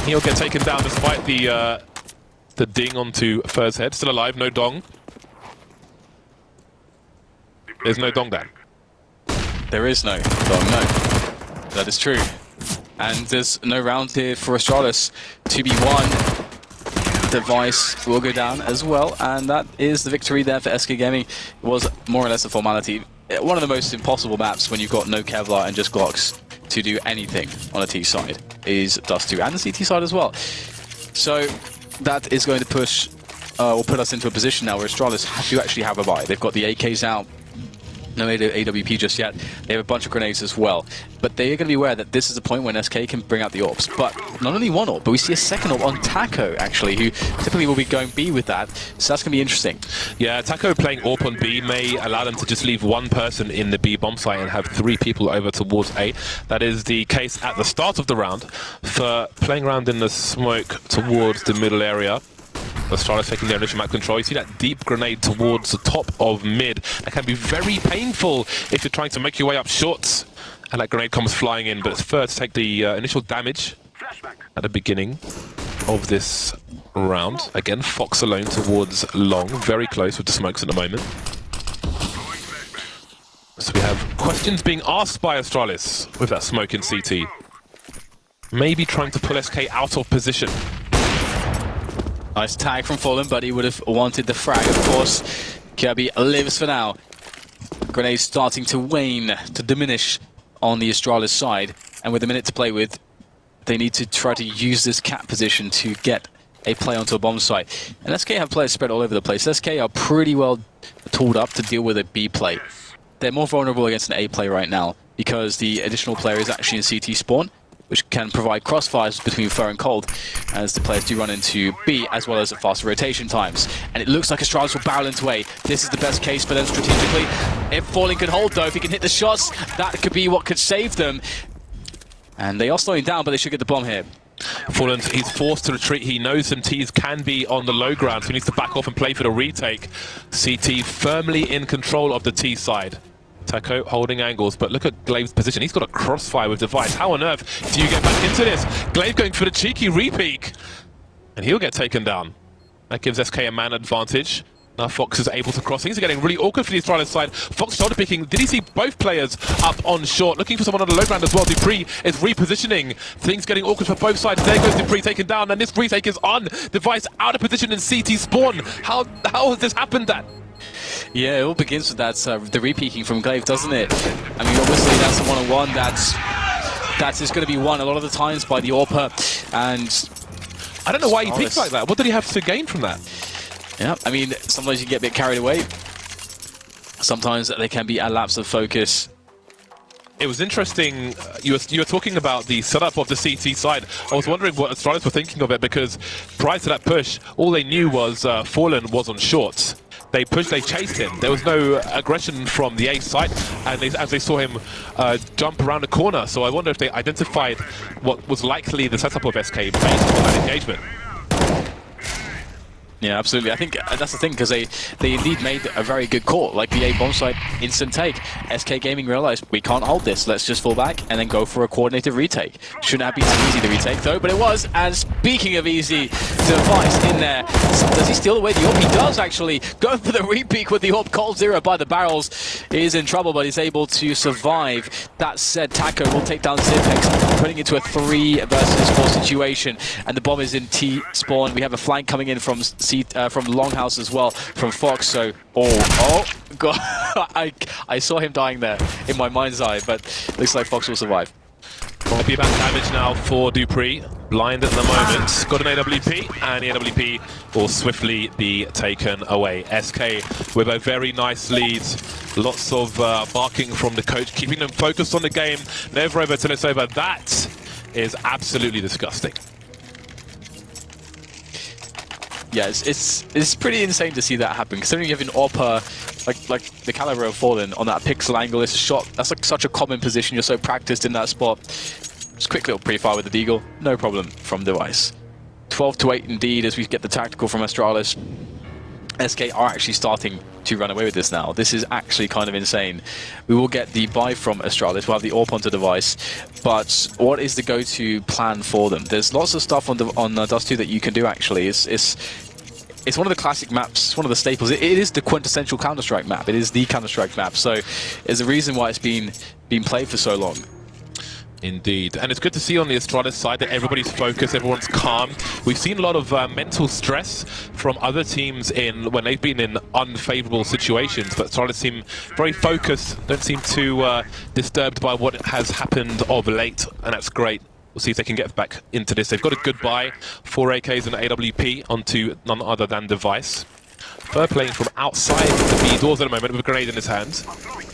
He'll get taken down despite the ding onto Fur's head. Still alive, no dong. There's no dong there. There is no dong, no. That is true. And there's no round here for Astralis to be won. Device will go down as well, and that is the victory there for SK Gaming. It was more or less a formality. One of the most impossible maps when you've got no Kevlar and just Glocks to do anything on a T side is Dust 2, and the CT side as well. So that is going to push, or put us into a position now where Astralis do actually have a buy. They've got the AKs out. No AWP just yet. They have a bunch of grenades as well. But they are going to be aware that this is a point when SK can bring out the AWPs. But not only one AWP, but we see a second AWP on Taco, actually, who typically will be going B with that. So that's going to be interesting. Yeah, Taco playing AWP on B may allow them to just leave one person in the B bomb site and have 3 people over towards A. That is the case at the start of the round. For playing around in the smoke towards the middle area, Astralis taking their initial map control. You see that deep grenade towards the top of mid. That can be very painful if you're trying to make your way up short. And that grenade comes flying in, but it's first to take the initial damage at the beginning of this round. Again, Fox alone towards long, very close with the smokes at the moment. So we have questions being asked by Astralis with that smoke in CT. Maybe trying to pull SK out of position. Nice tag from Fallen, but he would have wanted the frag, of course. Kirby lives for now. Grenades starting to wane, to diminish on the Astralis side. And with a minute to play with, they need to try to use this cat position to get a play onto a bomb site. And SK have players spread all over the place. SK are pretty well tooled up to deal with a B play. they're more vulnerable against an A play right now because the additional player is actually in CT spawn, which can provide crossfires between Fur and Cold as the players do run into B, as well as at faster rotation times. And it looks like Astralis will barrel into A. This is the best case for them strategically. If Fallen can hold, though, if he can hit the shots, that could be what could save them. And they are slowing down, but they should get the bomb here. Fallen, he's forced to retreat. He knows some T's can be on the low ground, so he needs to back off and play for the retake. CT firmly in control of the T side. Taco holding angles, but look at Glaive's position. He's got a crossfire with Device. How on earth do you get back into this? Glaive going for the cheeky repeak, and he'll get taken down. That gives SK a man advantage. Now Fox is able to cross. Things are getting really awkward for the Astralis side. Fox shoulder picking. Did he see both players up on short? Looking for someone on the low ground as well. Dupree is repositioning. Things getting awkward for both sides. There goes Dupree taken down, and this retake is on. Device out of position in CT spawn. How has this happened then? Yeah, it all begins with that the repeaking from Glaive, doesn't it? I mean, obviously that's a one-on-one that is going to be won a lot of the times by the AWPer, and I don't know why he peeks like that. What did he have to gain from that? Yeah, I mean, sometimes you get a bit carried away. Sometimes there can be a lapse of focus. It was interesting, you were talking about the setup of the CT side. I was wondering what Astralis were thinking of it, because prior to that push, all they knew was Fallen was on shorts. They pushed, they chased him. There was no aggression from the A side, and as they saw him jump around the corner. So I wonder if they identified what was likely the setup of SK based on that engagement. Yeah, absolutely. I think that's the thing, because they indeed made a very good call. Like the A bomb site, instant take. SK Gaming realized, we can't hold this. Let's just fall back and then go for a coordinated retake. Shouldn't have been too easy to retake though, but it was. And speaking of easy, Device in there. Does he steal away the AWP? He does actually. Go for the repeak with the AWP. Cold Zero by the barrels. He is in trouble, but he's able to survive. That said, Taco will take down Zipex, putting it to a 3 versus 4 situation. And the bomb is in T spawn. We have a flank coming in from Longhouse as well, from Fox. So, oh god, I saw him dying there in my mind's eye, but looks like Fox will survive. Will be about damage now for Dupree. Blind at the moment. Got an AWP, and the AWP will swiftly be taken away. SK with a very nice lead. Lots of barking from the coach, keeping them focused on the game. Never over till it's over. That is absolutely disgusting. Yeah, it's pretty insane to see that happen. Considering you have an AWPer like the caliber of Fallen on that pixel angle, it's a shot. That's like such a common position. You're so practiced in that spot. Just quick little pre-fire with the Deagle, no problem from Device. 12-8 indeed, as we get the tactical from Astralis. SK are actually starting to run away with this now. This is actually kind of insane. We will get the buy from Astralis. We'll have the AWP onto Device. But what is the go-to plan for them? There's lots of stuff on Dust 2 that you can do, actually. It's one of the classic maps, it's one of the staples. It is the quintessential Counter-Strike map. It is the Counter-Strike map. So there's a reason why it's been played for so long. Indeed, and it's good to see on the Astralis side that everybody's focused, everyone's calm. We've seen a lot of mental stress from other teams when they've been in unfavorable situations, but Astralis seem very focused, don't seem too disturbed by what has happened of late, and that's great. We'll see if they can get back into this. They've got a good buy, 4 AKs and AWP onto none other than Device. Fur playing from outside the B doors at the moment with a grenade in his hand,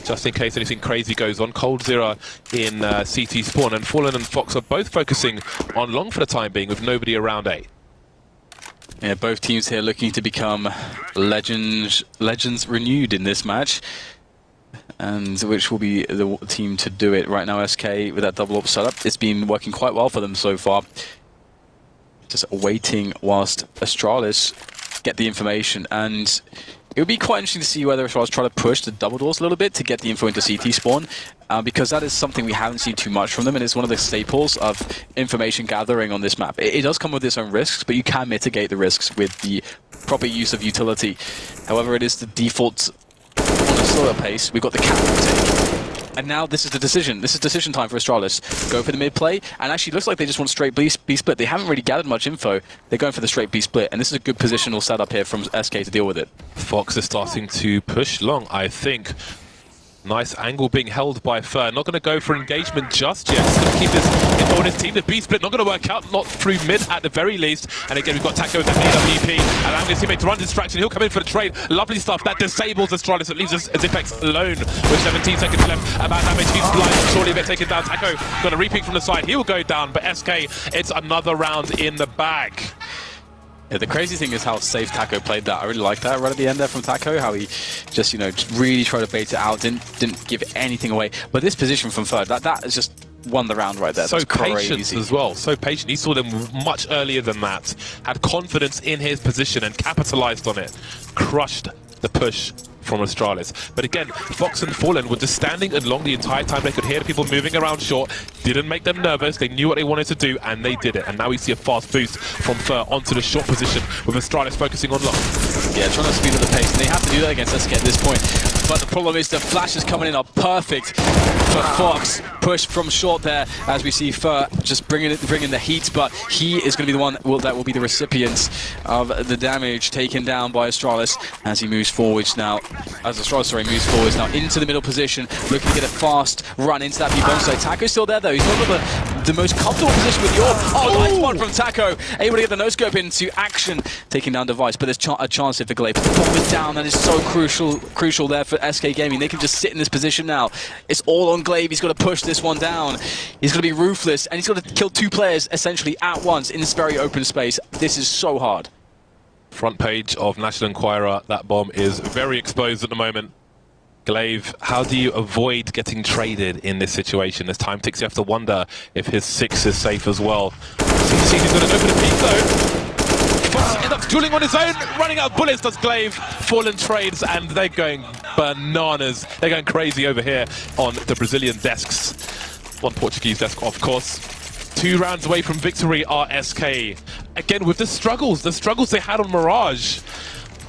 just in case anything crazy goes on. Cold Zero in CT spawn, and Fallen and Fox are both focusing on long for the time being with nobody around A. Yeah, both teams here looking to become legends renewed in this match, and which will be the team to do it right now. SK with that double up setup, it's been working quite well for them so far. Just waiting whilst Astralis get the information, and it would be quite interesting to see whether Astralis try to push the double doors a little bit to get the info into CT spawn, because that is something we haven't seen too much from them, and it's one of the staples of information gathering on this map. It does come with its own risks, but you can mitigate the risks with the proper use of utility. However, it is the default on a slower pace. We've got the cap take. And now this is the decision. This is decision time for Astralis. Go for the mid play, and actually looks like they just want straight B split. They haven't really gathered much info. They're going for the straight B split, and this is a good positional setup here from SK to deal with it. Fox is starting to push long, I think. Nice angle being held by Fur. Not going to go for engagement just yet. He's going to keep his info on his team. The B split not going to work out. Not through mid at the very least. And again, we've got Taco with the AWP. Allowing his teammate to run distraction. He'll come in for the trade. Lovely stuff. That disables Astralis. It leaves us Zipex alone with 17 seconds left. About damage. He's blind. Surely they're taken down. Taco going to repeat from the side. He'll go down. But SK, it's another round in the bag. Yeah, the crazy thing is how safe Taco played that. I really like that right at the end there from Taco, how he just, you know, just really tried to bait it out, didn't give anything away. But this position from Fur, that has just won the round right there. So That's patient crazy as well, so patient. He saw them much earlier than that, had confidence in his position and capitalized on it. Crushed the push from Astralis. But again, Fox and Fallen were just standing along the entire time. They could hear the people moving around short. Didn't make them nervous. They knew what they wanted to do, and they did it. And now we see a fast boost from Fur onto the short position with Astralis focusing on long. Yeah, trying to speed up the pace. And they have to do that against SK at this point. But the problem is the flashes coming in are perfect for Fox. Push from short there as we see Fur just bringing the heat, but he is going to be the one that will be the recipient of the damage taken down by Astralis as he moves forwards now. As Astralis, moves forwards now into the middle position, looking to get a fast run into that B-bomb site. Taco's still there though. He's not got the most comfortable position with York. Oh, nice one from Taco. Able to get the no-scope into action, taking down Device, but there's a chance if the Glaive. The bomb is down. That is so crucial there for SK Gaming. They can just sit in this position now. It's all on Glaive. He's got to push this one down. He's going to be ruthless, and he's got to kill two players essentially at once in this very open space. This is so hard. Front page of National Enquirer, that bomb is very exposed at the moment. Glaive, how do you avoid getting traded in this situation? As time ticks, you have to wonder if his 6 is safe as well. See he's going to go for the peak though. Fox ends up dueling on his own, running out of bullets does Glaive. Fallen trades, and they're going bananas. They're going crazy over here on the Brazilian desks. One Portuguese desk, of course. 2 rounds away from victory are SK. Again, with the struggles they had on Mirage.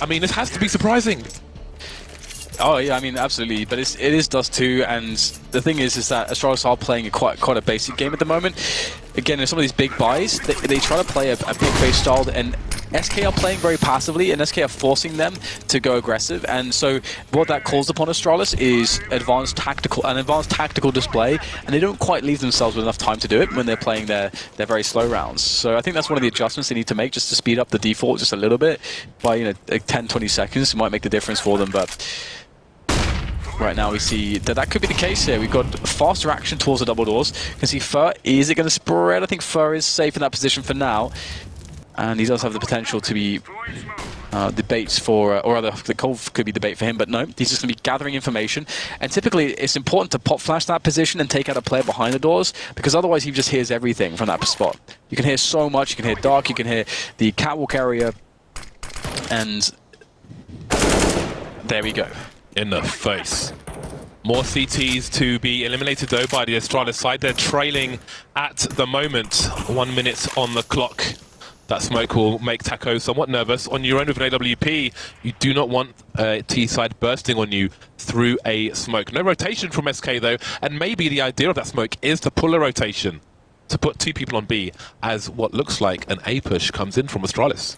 I mean, this has to be surprising. Oh yeah, I mean absolutely, but it is Dust 2, and the thing is that Astralis are playing a quite a basic game at the moment. Again, in some of these big buys, they try to play a pick-based style, and SK are playing very passively, and SK are forcing them to go aggressive, and so what that calls upon Astralis is an advanced tactical display, and they don't quite leave themselves with enough time to do it when they're playing their very slow rounds. So I think that's one of the adjustments they need to make, just to speed up the default just a little bit by, you know, like 10-20 seconds. It might make the difference for them, but right now we see that could be the case here. We've got faster action towards the double doors. You can see Fur, is it going to spread? I think Fur is safe in that position for now. And he does have the potential to be the bait for, or rather the Cold could be the bait for him, but no, he's just going to be gathering information. And typically it's important to pop flash that position and take out a player behind the doors, because otherwise he just hears everything from that spot. You can hear so much, you can hear Dark, you can hear the catwalk area, and there we go. In the face. More CTs to be eliminated though by the Astralis side. They're trailing at the moment. 1 minute on the clock. That smoke will make Taco somewhat nervous. On your own with an AWP, you do not want T side bursting on you through a smoke. No rotation from SK though, and maybe the idea of that smoke is to pull a rotation, to put 2 people on B, as what looks like an A push comes in from Astralis.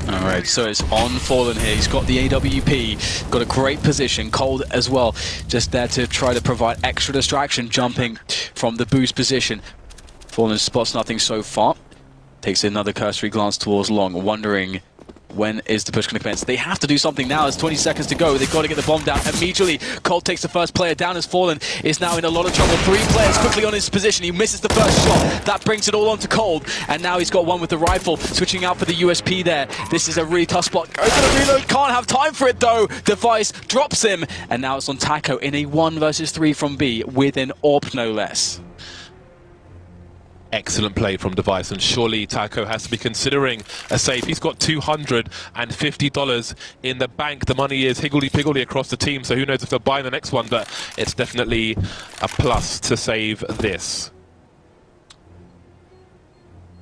Alright, so it's on Fallen here. He's got the AWP, got a great position, Cold as well, just there to try to provide extra distraction, jumping from the boost position. Fallen spots nothing so far, takes another cursory glance towards Long, wondering when is the push going to commence. They have to do something now. There's 20 seconds to go. They've got to get the bomb down immediately. Cold takes the first player down as Fallen is now in a lot of trouble. 3 players quickly on his position. He misses the first shot. That brings it all on to Cold. And now he's got one with the rifle. Switching out for the USP there. This is a really tough spot. Goes to the reload. Can't have time for it though. Device drops him. And now it's on Taco in a 1 versus 3 from B with an AWP no less. Excellent play from Device, and surely Taco has to be considering a save. He's got $250 in the bank. The money is higgledy-piggledy across the team, so who knows if they'll buy the next one, but it's definitely a plus to save this.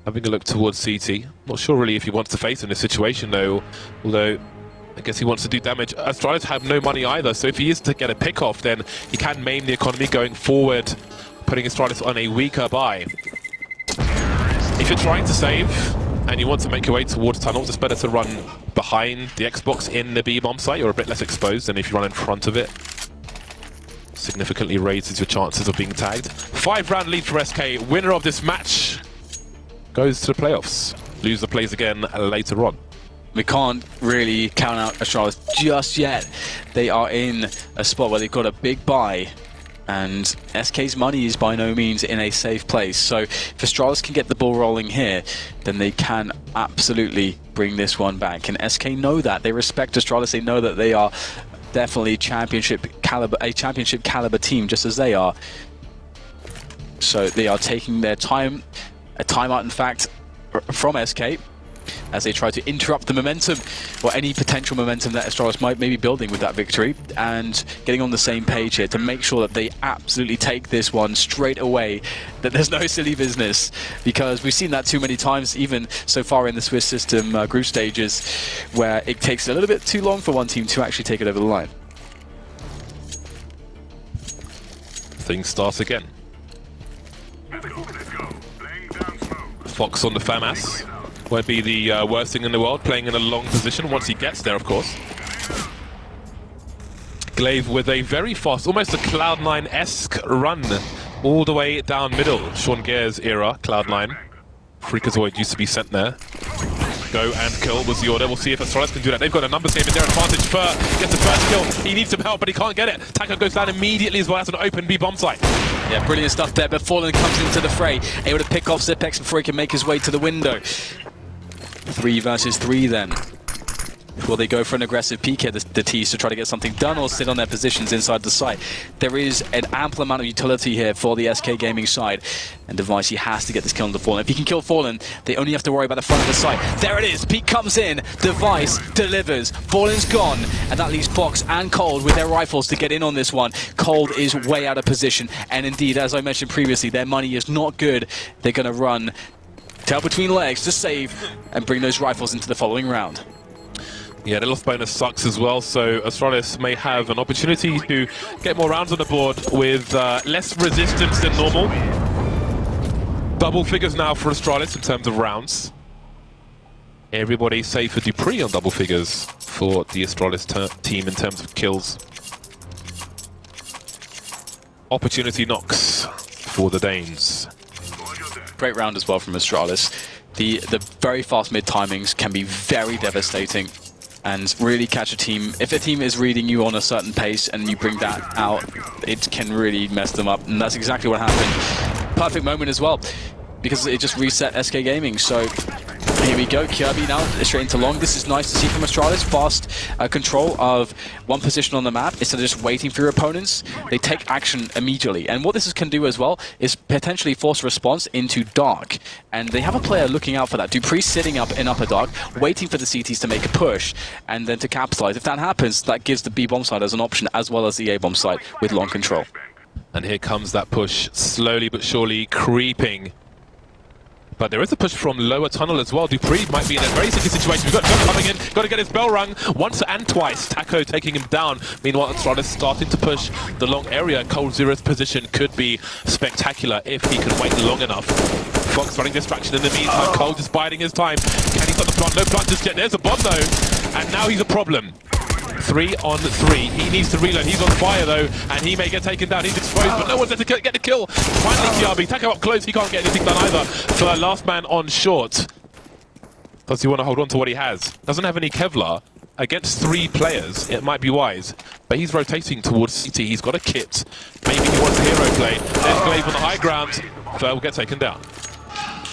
Having a look towards CT. Not sure really if he wants to face in this situation though, although I guess he wants to do damage. Astralis have no money either, so if he is to get a pick-off, then he can maim the economy going forward, putting Astralis on a weaker buy. If you're trying to save and you want to make your way towards tunnels, it's better to run behind the Xbox in the B-bomb site. You're a bit less exposed than if you run in front of it. significantly raises your chances of being tagged. 5-round lead for SK. Winner of this match goes to the playoffs. Loser plays again later on. We can't really count out Astralis just yet. They are in a spot where they've got a big buy, and SK's money is by no means in a safe place. So if Astralis can get the ball rolling here, then they can absolutely bring this one back. And SK know that. They respect Astralis. They know that they are definitely a championship caliber team, just as they are. So they are taking their time, a timeout in fact, from SK, as they try to interrupt the momentum, or any potential momentum that Astralis might maybe building with that victory, and getting on the same page here to make sure that they absolutely take this one straight away, that there's no silly business, because we've seen that too many times, even so far in the Swiss system group stages, where it takes a little bit too long for one team to actually take it over the line. Things start again. Fox on the FAMAS. Won't be the worst thing in the world, playing in a long position once he gets there, of course. Glaive with a very fast, almost a Cloud9-esque run all the way down middle. Sean Gare's era, Cloud9. Freakazoid used to be sent there. Go and kill was the order. We'll see if Astralis can do that. They've got a numbers game in their advantage. Fur gets the first kill. He needs some help, but he can't get it. Taco goes down immediately as well as an open B bomb site. Yeah, brilliant stuff there, but Fallen comes into the fray, able to pick off Zipex before he can make his way to the window. 3 versus 3 then. Will they go for an aggressive peek here, the T's, to try to get something done, or sit on their positions inside the site? There is an ample amount of utility here for the SK Gaming side, and Device, he has to get this kill on the Fallen. If he can kill Fallen, they only have to worry about the front of the site. There it is, Peek comes in, Device delivers, Fallen's gone, and that leaves Fox and Cold with their rifles to get in on this one. Cold is way out of position, and indeed, as I mentioned previously, their money is not good. They're going to run tail between legs to save and bring those rifles into the following round. Yeah, the loss bonus sucks as well, so Astralis may have an opportunity to get more rounds on the board with less resistance than normal. Double figures now for Astralis in terms of rounds. Everybody save for Dupree on double figures for the Astralis team in terms of kills. Opportunity knocks for the Danes. Great round as well from Astralis. The very fast mid timings can be very devastating and really catch a team. If a team is reading you on a certain pace and you bring that out, it can really mess them up, and that's exactly what happened. Perfect moment as well, because it just reset SK Gaming. So here we go, Kirby now straight into long. This is nice to see from Astralis. Fast control of one position on the map instead of just waiting for your opponents. They take action immediately, and what this can do as well is potentially force a response into dark, and they have a player looking out for that. Dupree sitting up in upper dark, waiting for the CTs to make a push and then to capitalize. If that happens, that gives the B bomb side as an option, as well as the A bomb side with long control. And here comes that push, slowly but surely creeping. But there is a push from lower tunnel as well. Dupree might be in a very sticky situation. We've got John coming in, got to get his bell rung once and twice. Taco taking him down. Meanwhile, Astralis starting to push the long area. Cold Zero's position could be spectacular if he can wait long enough. Fox running distraction in the meantime. Cold just biding his time. Can he stop the plant? No plant just yet. There's a bomb though. And now he's a problem. 3 on 3. He needs to reload. He's on fire though, and he may get taken down. He's exposed, but no one's there to get the kill. Finally, Kiabi. Taco up close. He can't get anything done either. For last man on short. Does he want to hold on to what he has? Doesn't have any Kevlar. Against 3 players, it might be wise. But he's rotating towards CT. He's got a kit. Maybe he wants a hero play. There's Glaive on the high ground. Fur will get taken down.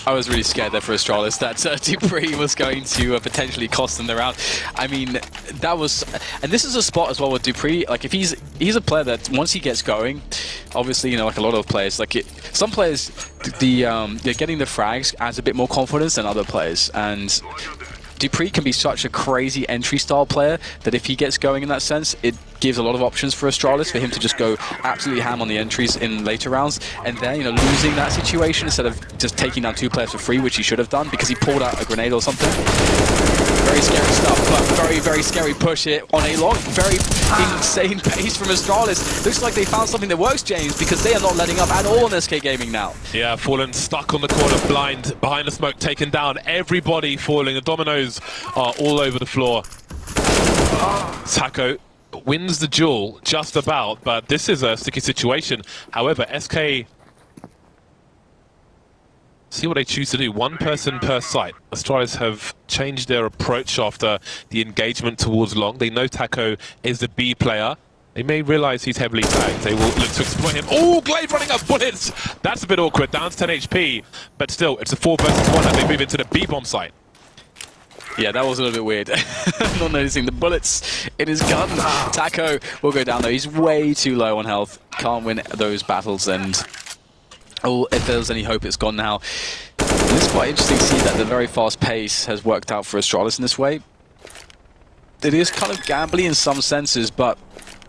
I was really scared there for Astralis that Dupree was going to potentially cost them the round. I mean, that was... And this is a spot as well with Dupree. Like, if he's a player that once he gets going, obviously, you know, like a lot of players, like some players, they're getting the frags adds a bit more confidence than other players. And Dupree can be such a crazy entry style player that if he gets going in that sense, it gives a lot of options for Astralis for him to just go absolutely ham on the entries in later rounds, and then, you know, losing that situation instead of just taking down 2 players for free, which he should have done because he pulled out a grenade or something. Very scary stuff, but very, very scary push here on a long, very insane pace from Astralis. Looks like they found something that works, James, because they are not letting up at all on SK Gaming now. Yeah, Fallen stuck on the corner, blind, behind the smoke, taken down. Everybody falling. The dominoes are all over the floor. Taco wins the duel just about, but this is a sticky situation. However, SK, see what they choose to do. One person per site. Astralis have changed their approach after the engagement towards long. They know Taco is the B player. They may realize he's heavily tagged. They will look to exploit him. Oh, Glaive running up bullets! That's a bit awkward, down to 10 HP. But still, it's a 4 versus 1 as they move into the B bomb site. Yeah, that was a little bit weird. Not noticing the bullets in his gun. Taco will go down though. He's way too low on health. Can't win those battles, and oh, if there's any hope, it's gone now. And it's quite interesting to see that the very fast pace has worked out for Astralis in this way. It is kind of gambly in some senses, but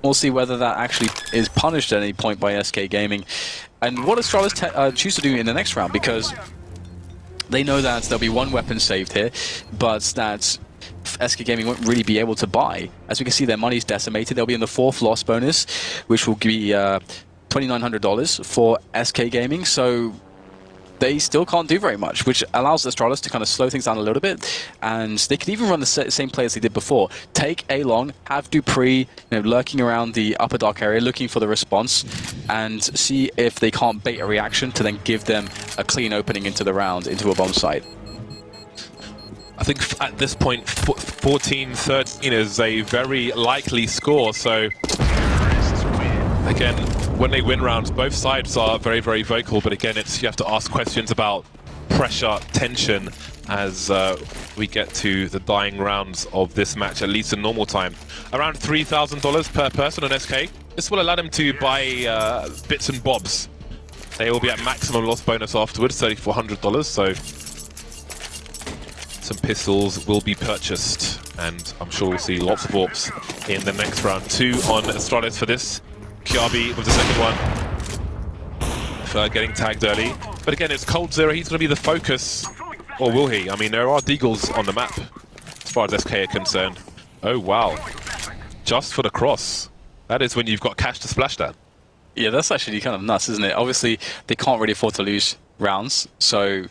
we'll see whether that actually is punished at any point by SK Gaming. And what Astralis choose to do in the next round, because they know that there'll be one weapon saved here, but that SK Gaming won't really be able to buy. As we can see, their money's decimated. They'll be in the 4th loss bonus, which will be $2,900 for SK Gaming. So they still can't do very much, which allows Astralis to kind of slow things down a little bit, and they could even run the same play as they did before. Take A long, have Dupree lurking around the upper dark area, looking for the response, and see if they can't bait a reaction to then give them a clean opening into the round, into a bomb site. I think at this point, 14-13 is a very likely score, so again, when they win rounds, both sides are very, very vocal, but again, you have to ask questions about pressure, tension, as we get to the dying rounds of this match, at least in normal time. Around $3,000 per person on SK. This will allow them to buy bits and bobs. They will be at maximum loss bonus afterwards, $3,400, so some pistols will be purchased, and I'm sure we'll see lots of AWPs in the next round. 2 on Astralis for this. Kiabi with the second one for getting tagged early. But again, it's coldzera. He's going to be the focus. Or will he? I mean, there are deagles on the map as far as SK are concerned. Oh, wow. Just for the cross. That is when you've got cash to splash that. Yeah, that's actually kind of nuts, isn't it? Obviously, they can't really afford to lose rounds, so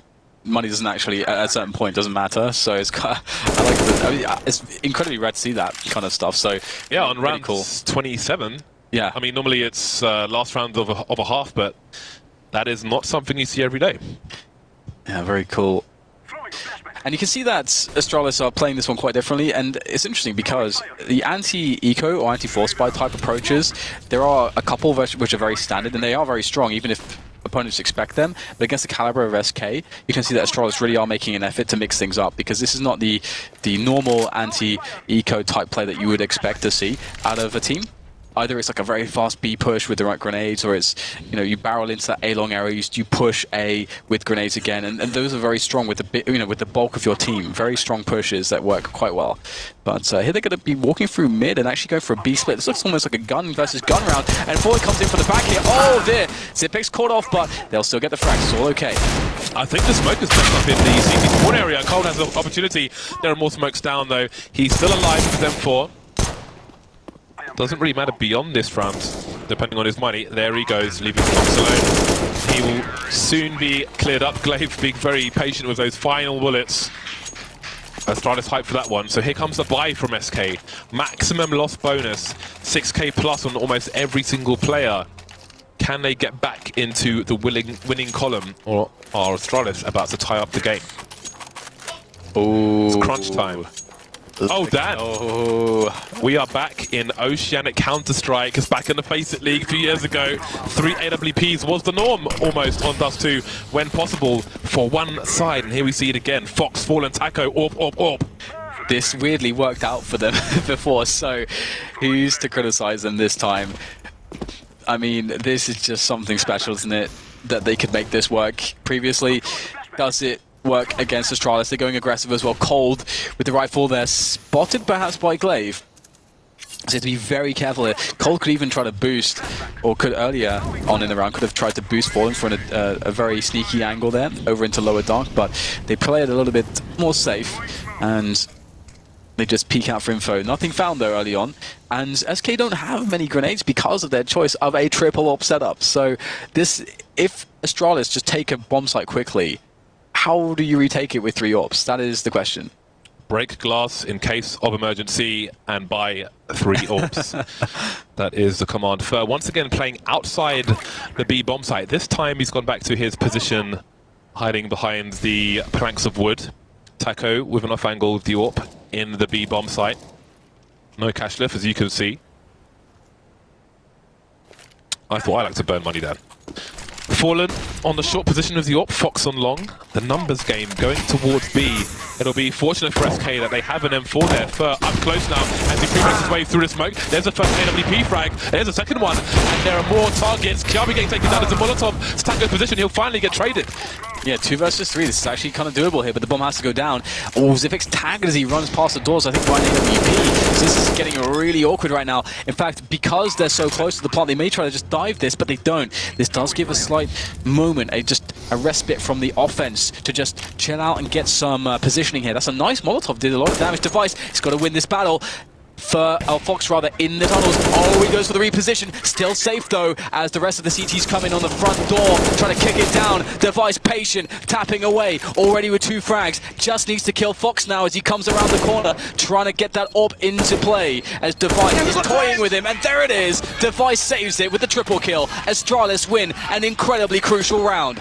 money doesn't actually, at a certain point, doesn't matter. So it's kind of, I mean, it's incredibly rare to see that kind of stuff. So yeah, on round cool. 27. Yeah. I mean, normally it's last round of a half, but that is not something you see every day. Yeah, very cool. And you can see that Astralis are playing this one quite differently, and it's interesting because the anti-eco or anti-force spy type approaches, there are a couple which are very standard, and they are very strong, even if opponents expect them. But against the caliber of SK, you can see that Astralis really are making an effort to mix things up, because this is not the normal anti-eco type play that you would expect to see out of a team. Either it's like a very fast B push with the right grenades, or it's, you barrel into that A long area, you push A with grenades again, and those are very strong with the with the bulk of your team. Very strong pushes that work quite well. But here they're going to be walking through mid and actually going for a B split. This looks almost like a gun versus gun round, and Forward comes in for the back here. Oh dear, Zipix caught off, but they'll still get the frags. It's all okay. I think the smoke is back up in the CT spawn area. Cold has an opportunity. There are more smokes down though. He's still alive with M4. Doesn't really matter beyond this round, depending on his money. There he goes, leaving Fox alone. He will soon be cleared up. Glaive being very patient with those final bullets. Astralis hyped for that one. So here comes the buy from SK. Maximum loss bonus, 6k plus on almost every single player. Can they get back into the winning column, or are Astralis about to tie up the game? Oh, it's crunch time. Oh, Dan! Oh. We are back in Oceanic Counter-Strike, because back in the Faceit League a few years ago, 3 AWPs was the norm almost on Dust 2 when possible for one side. And here we see it again. Fox, Fallen, Taco, AWP. This weirdly worked out for them before, so who's to criticize them this time? I mean, this is just something special, isn't it? That they could make this work. Previously, does it work against Astralis? They're going aggressive as well. Cold with the rifle there, spotted perhaps by Glaive. So you have to be very careful here. Cold could even try to boost, or could earlier on in the round, could have tried to boost Fallen for a very sneaky angle there, over into lower dark, but they play it a little bit more safe, and they just peek out for info. Nothing found though early on, and SK don't have many grenades because of their choice of a triple AWP setup. So this, if Astralis just take a bomb site quickly, how do you retake it with 3 AWPs? That is the question. break glass in case of emergency, and buy 3 orbs. That is the command. Fer once again playing outside the B bomb site. This time he's gone back to his position, hiding behind the planks of wood. Taco with an off-angle AWP in the B bomb site. No cash lift, as you can see. I thought I like to burn money down. Fallen on the short position of the AWP, Fox on long. The numbers game going towards B. It'll be fortunate for SK that they have an M4 there. Fer up close now as he pre-makes his way through the smoke. There's the first AWP frag. There's a second one. And there are more targets. Kirby getting taken down as a Molotov. Taco's position, he'll finally get traded. Yeah, 2 versus 3. This is actually kind of doable here, but the bomb has to go down. Oh, Xyp9x tagged as he runs past the doors, I think, by an AWP. So this is getting really awkward right now. In fact, because they're so close to the plant, they may try to just dive this, but they don't. This does give a slight moment, just a respite from the offense to just chill out and get some positioning here. That's a nice Molotov, did a lot of damage. Device, he's got to win this battle. Fox rather in the tunnels. Oh, he goes for the reposition. Still safe though, as the rest of the CTs come in on the front door, trying to kick it down. Device patient, tapping away, already with 2 frags. Just needs to kill Fox now as he comes around the corner, trying to get that AWP into play. As Device is toying with him, and there it is. Device saves it with the triple kill. Astralis win an incredibly crucial round.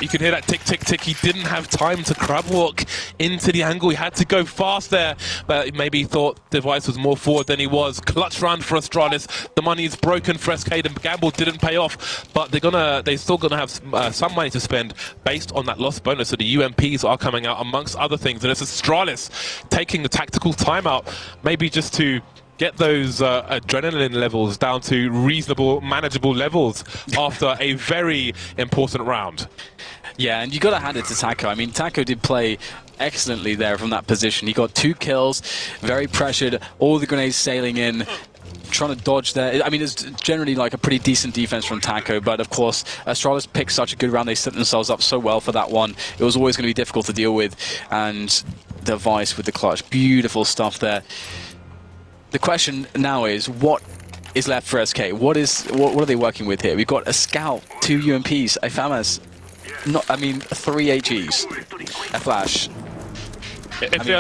You can hear that tick, tick, tick. He didn't have time to crab walk into the angle. He had to go fast there, but maybe he thought Device was more forward than he was. Clutch round for Astralis. The money is broken for SK. The gamble didn't pay off, but they're still gonna have some money to spend based on that lost bonus. So the UMPs are coming out amongst other things, and it's Astralis taking the tactical timeout, maybe just to get those adrenaline levels down to reasonable, manageable levels after a very important round. Yeah, and you got to hand it to Taco. I mean, Taco did play excellently there from that position. He got 2 kills, very pressured, all the grenades sailing in, trying to dodge there. I mean, it's generally like a pretty decent defense from Taco, but of course, Astralis picked such a good round. They set themselves up so well for that one. It was always going to be difficult to deal with, and Device with the clutch. Beautiful stuff there. The question now is, what is left for SK? What are they working with here? We've got a Scout, 2 UMPs, a FAMAS, 3 HEs, a Flash. If they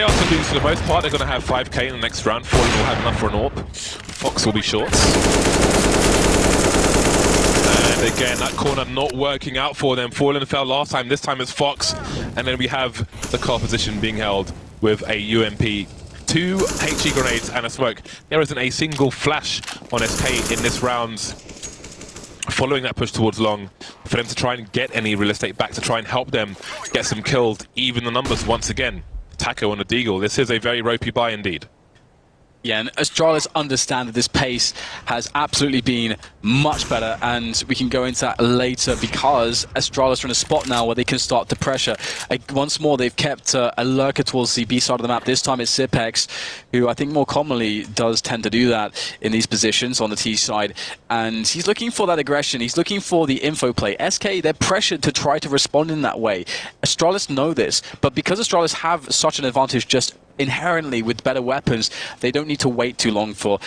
are to lose for the most part, they're going to have 5k in the next round. Fallen will have enough for an AWP. Fox will be shorts. And again, that corner not working out for them. Fallen fell last time. This time it's Fox. And then we have the car position being held with a UMP. 2 HE grenades and a smoke. There isn't a single flash on SK in this round. Following that push towards long, for them to try and get any real estate back, to try and help them get some killed, even the numbers once again. Taco on a Deagle. This is a very ropey buy indeed. Yeah, and Astralis understand that this pace has absolutely been much better, and we can go into that later because Astralis are in a spot now where they can start to pressure. Once more, they've kept a lurker towards the B side of the map. This time it's Xyp9x, who I think more commonly does tend to do that in these positions on the T side, and he's looking for that aggression. He's looking for the info play. SK, they're pressured to try to respond in that way. Astralis know this, but because Astralis have such an advantage just inherently with better weapons, they don't need to wait too long for,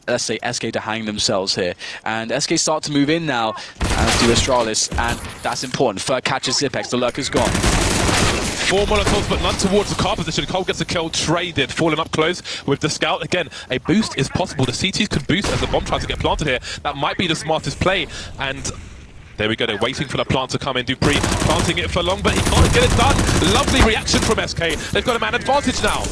let's say, SK to hang themselves here. And SK start to move in now, as do Astralis, and that's important. Fer catches Xyp9x, the lurker's gone. 4 Molotovs, but none towards the car position. Cole gets a kill, traded, falling up close with the Scout. Again, a boost is possible. The CTs could boost as the bomb tries to get planted here. That might be the smartest play, and there we go, they're waiting for the plant to come in. Dupree planting it for long, but he can't get it done. Lovely reaction from SK. They've got a man advantage now.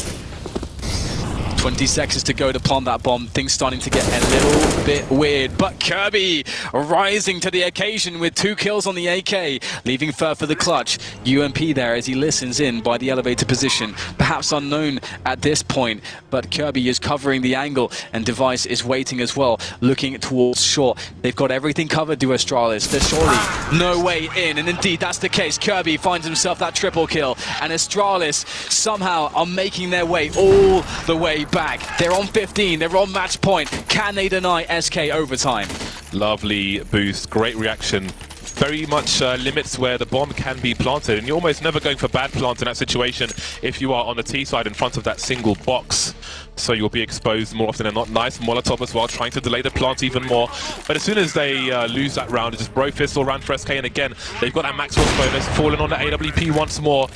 20 seconds to go to plant that bomb. Things starting to get a little bit weird, but Kirby rising to the occasion with 2 kills on the AK, leaving Fer for the clutch. UMP there as he listens in by the elevator position, perhaps unknown at this point, but Kirby is covering the angle, and Device is waiting as well, looking towards short. They've got everything covered to Astralis. There's surely no way in, and indeed that's the case. Kirby finds himself that triple kill, and Astralis somehow are making their way all the way back. They're on 15, they're on match point. Can they deny SK overtime? Lovely boost, great reaction. Very much limits where the bomb can be planted, and you're almost never going for bad plant in that situation if you are on the T side in front of that single box. So you'll be exposed more often than not. Nice Molotov as well, trying to delay the plant even more. But as soon as they lose that round, it's just Bro Fist all round for SK, and again, they've got that max force bonus, falling on the AWP once more.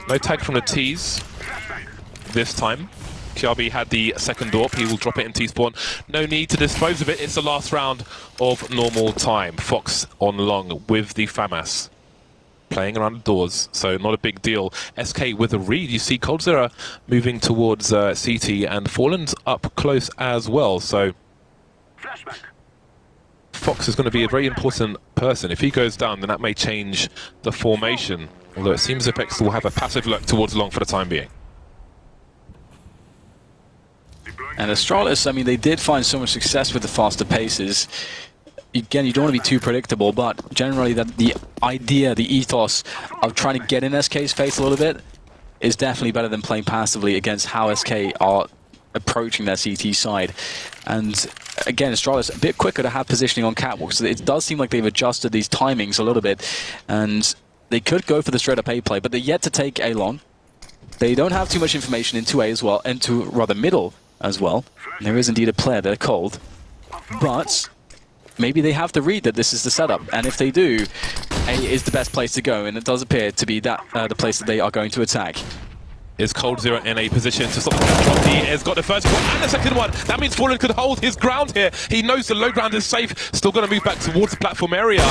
No tag from the T's this time. Kiabi had the second AWP, he will drop it in T-spawn. No need to dispose of it, it's the last round of normal time. Fox on long with the FAMAS. Playing around the doors, so not a big deal. SK with a read, you see coldzera moving towards CT and Fallen's up close as well, so... Fox is going to be a very important person. If he goes down, then that may change the formation. Although it seems Apex will have a passive look towards long for the time being. And Astralis, I mean, they did find so much success with the faster paces. Again, you don't want to be too predictable, but generally the idea, the ethos of trying to get in SK's face a little bit is definitely better than playing passively against how SK are approaching their CT side. And again, Astralis a bit quicker to have positioning on catwalk, so it does seem like they've adjusted these timings a little bit, and they could go for the straight up A play, but they're yet to take A long. They don't have too much information into A as well, into rather middle as well. There is indeed a player there, Cold, but maybe they have to read that this is the setup, and if they do, A is the best place to go, and it does appear to be that the place that they are going to attack. Is coldzera in a position to stop the catch drop? He has got the first one and the second one. That means Fallen could hold his ground here. He knows the low ground is safe. Still going to move back towards the platform area.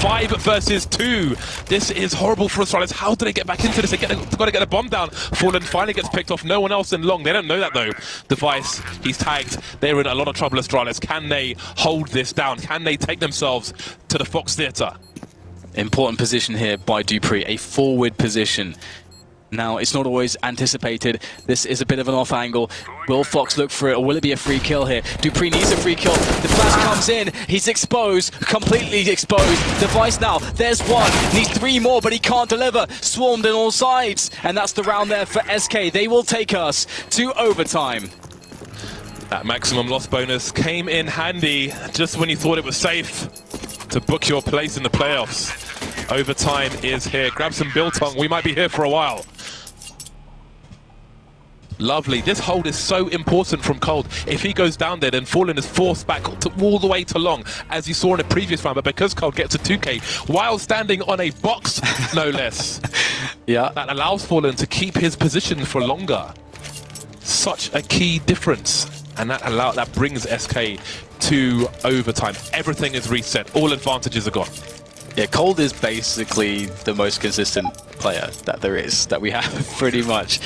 5 versus 2. This is horrible for Astralis. How do they get back into this? They've got to get a bomb down. Fallen finally gets picked off. No one else in long. They don't know that though. Device, he's tagged. They're in a lot of trouble, Astralis. Can they hold this down? Can they take themselves to the Fox Theatre? Important position here by Dupree, a forward position. Now, it's not always anticipated. This is a bit of an off angle. Will Fox look for it, or will it be a free kill here? Dupree needs a free kill. The flash comes in. He's exposed, completely exposed. Device now, there's one. Needs 3 more, but he can't deliver. Swarmed on all sides. And that's the round there for SK. They will take us to overtime. That maximum loss bonus came in handy just when you thought it was safe to book your place in the playoffs. Overtime is here. Grab some biltong. We might be here for a while. Lovely. This hold is so important from Cold. If he goes down there, then Fallen is forced back all the way to long, as you saw in the previous round. But because Cold gets a 2K while standing on a box, no less, yeah, that allows Fallen to keep his position for longer. Such a key difference, and that brings SK to overtime. Everything is reset. All advantages are gone. Yeah, Cold is basically the most consistent player that there is, that we have pretty much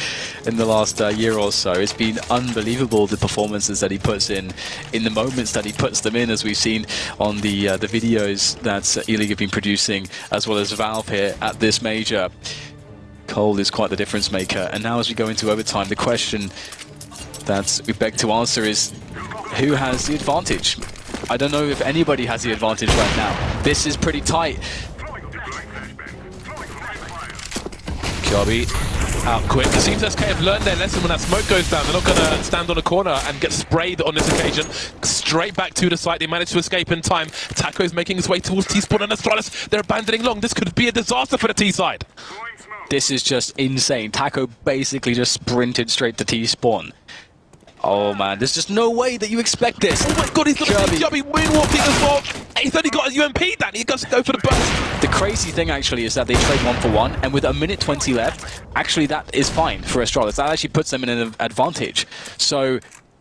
in the last year or so. It's been unbelievable, the performances that he puts in the moments that he puts them in, as we've seen on the videos that ELEAGUE have been producing, as well as Valve here at this major. Cold is quite the difference maker. And now as we go into overtime, the question that we beg to answer is, who has the advantage? I don't know if anybody has the advantage right now. This is pretty tight. Kiabi out quick. It seems SK have learned their lesson. When that smoke goes down, they're not going to stand on a corner and get sprayed on this occasion. Straight back to the site. They managed to escape in time. Taco's making his way towards T-spawn and Astralis. They're abandoning long. This could be a disaster for the T side. This is just insane. Taco basically just sprinted straight to T-spawn. Oh man, there's just no way that you expect this. Oh my god, he's got Kiabi moonwalking as well. He's only got a UMP that he got to go for the burst. The crazy thing actually is that they trade 1 for 1, and with a minute 20 left, actually that is fine for Astralis. That actually puts them in an advantage. So